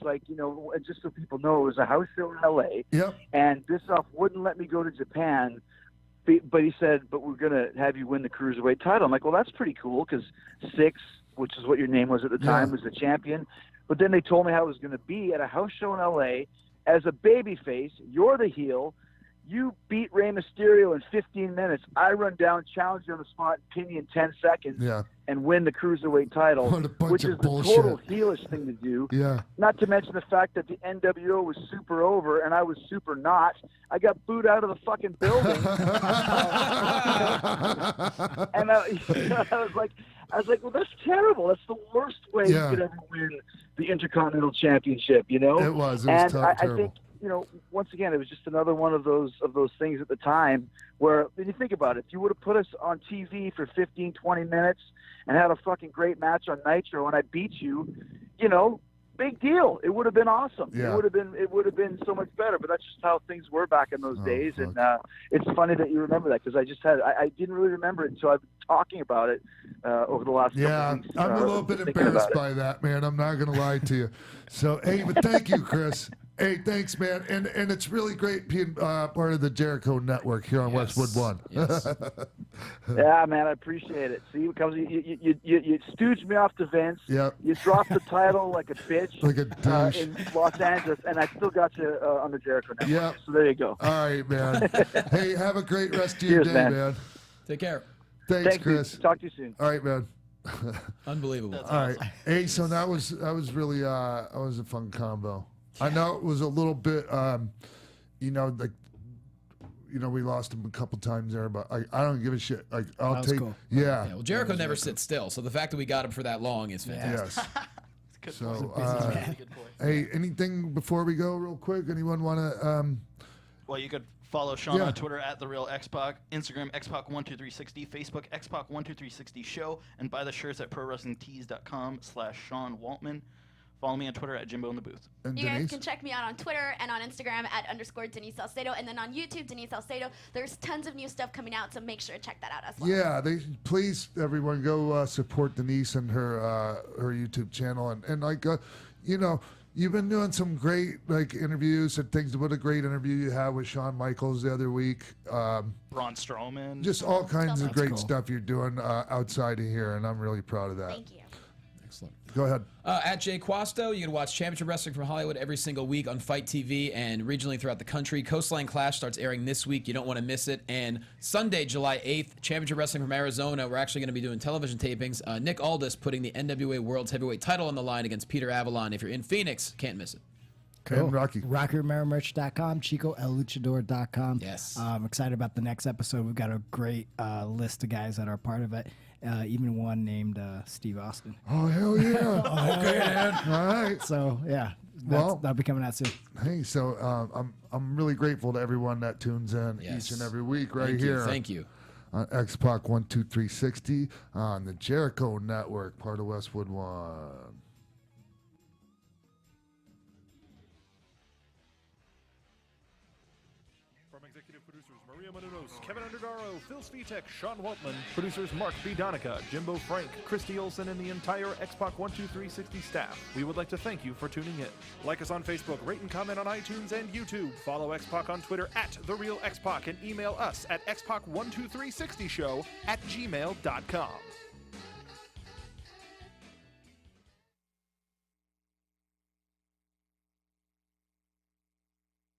just so people know, it was a house show in L.A. Yep. And Bischoff wouldn't let me go to Japan, but he said, but we're going to have you win the Cruiserweight title. I'm like, well, that's pretty cool, because Six, which is what your name was at the time, was the champion. But then they told me how it was going to be at a house show in L.A. as a babyface. You're the heel. You beat Rey Mysterio in 15 minutes. I run down, challenge you on the spot, pin you in 10 seconds, and win the Cruiserweight title, which is the total heelish thing to do. Yeah. Not to mention the fact that the NWO was super over and I was super not. I got booed out of the fucking building. And I was like, well, that's terrible. That's the worst way you could ever win the Intercontinental Championship, you know? It was and terrible. I think, once again, it was just another one of those things at the time where, when you think about it, if you would have put us on TV for 15, 20 minutes and had a fucking great match on Nitro and I beat you, big deal. It would have been awesome. Yeah. It would have been so much better. But that's just how things were back in those days. Fuck. And it's funny that you remember that, because I didn't really remember it until I've been talking about it over the last couple of weeks. I'm a little bit embarrassed by that, man. I'm not going to lie to you. So, hey, but thank you, Chris. Hey, thanks, man. And it's really great being part of the Jericho Network here on Westwood One. Yes. Yeah, man, I appreciate it. See, because you stooged me off to Vince. Yep. You dropped the title like a bitch Like a douche. in Los Angeles, and I still got you on the Jericho Network. Yep. So there you go. All right, man. Hey, have a great rest of your Cheers, day, man. man. Take care. Thanks, you. Chris. Talk to you soon. All right, man. Unbelievable. All right. Hey, so that was really that was a fun combo. I know it was a little bit we lost him a couple times there, but I don't give a shit. Like, I'll take cool. yeah. Well, Jericho never sits still, so the fact that we got him for that long is fantastic. Yes. So hey, anything before we go real quick? Anyone want to Well, you could follow Sean on Twitter at @TheRealXpac, Instagram XPac12360, Facebook XPac12360 Show, and buy the shirts at ProWrestlingTees.com/Sean Waltman. Follow me on Twitter at Jimbo in the Booth. and You guys Denise? can check me out on Twitter and on Instagram at _Denise Salcedo, and then on YouTube, Denise Salcedo. There's tons of new stuff coming out, so make sure to check that out as well. Yeah, please everyone go support Denise and her YouTube channel, and like you've been doing some great interviews and things. What a great interview you had with Shawn Michaels the other week. Braun Strowman. Just all kinds of great cool. stuff you're doing outside of here, and I'm really proud of that. Thank you. Excellent. Go ahead. At Jay Quasto, you can watch Championship Wrestling from Hollywood every single week on Fight TV and regionally throughout the country. Coastline Clash starts airing this week. You don't want to miss it. And Sunday, July 8th, Championship Wrestling from Arizona. We're actually going to be doing television tapings. Nick Aldis putting the NWA World's Heavyweight title on the line against Peter Avalon. If you're in Phoenix, can't miss it. Cool. And Rocky. RockyRomeroMerch.com, ChicoElLuchador.com. Yes. I'm excited about the next episode. We've got a great list of guys that are part of it. Even one named Steve Austin. Oh, hell yeah. Okay, man. All right. So, yeah, Well- that'll be coming out soon. Hey, so I'm really grateful to everyone that tunes in each and every week here. Thank you. On X-Pac 12360 on the Jericho Network, part of Westwood One. From executive producers Maria Menounos, Kevin Undergaro, Phil Svitek, Sean Waltman, producers Mark B. Donica, Jimbo Frank, Christy Olson, and the entire X-Pac 12360 staff, we would like to thank you for tuning in. Like us on Facebook, rate and comment on iTunes and YouTube. Follow X-Pac on Twitter at @TheRealXpac and email us at xpac12360show@gmail.com.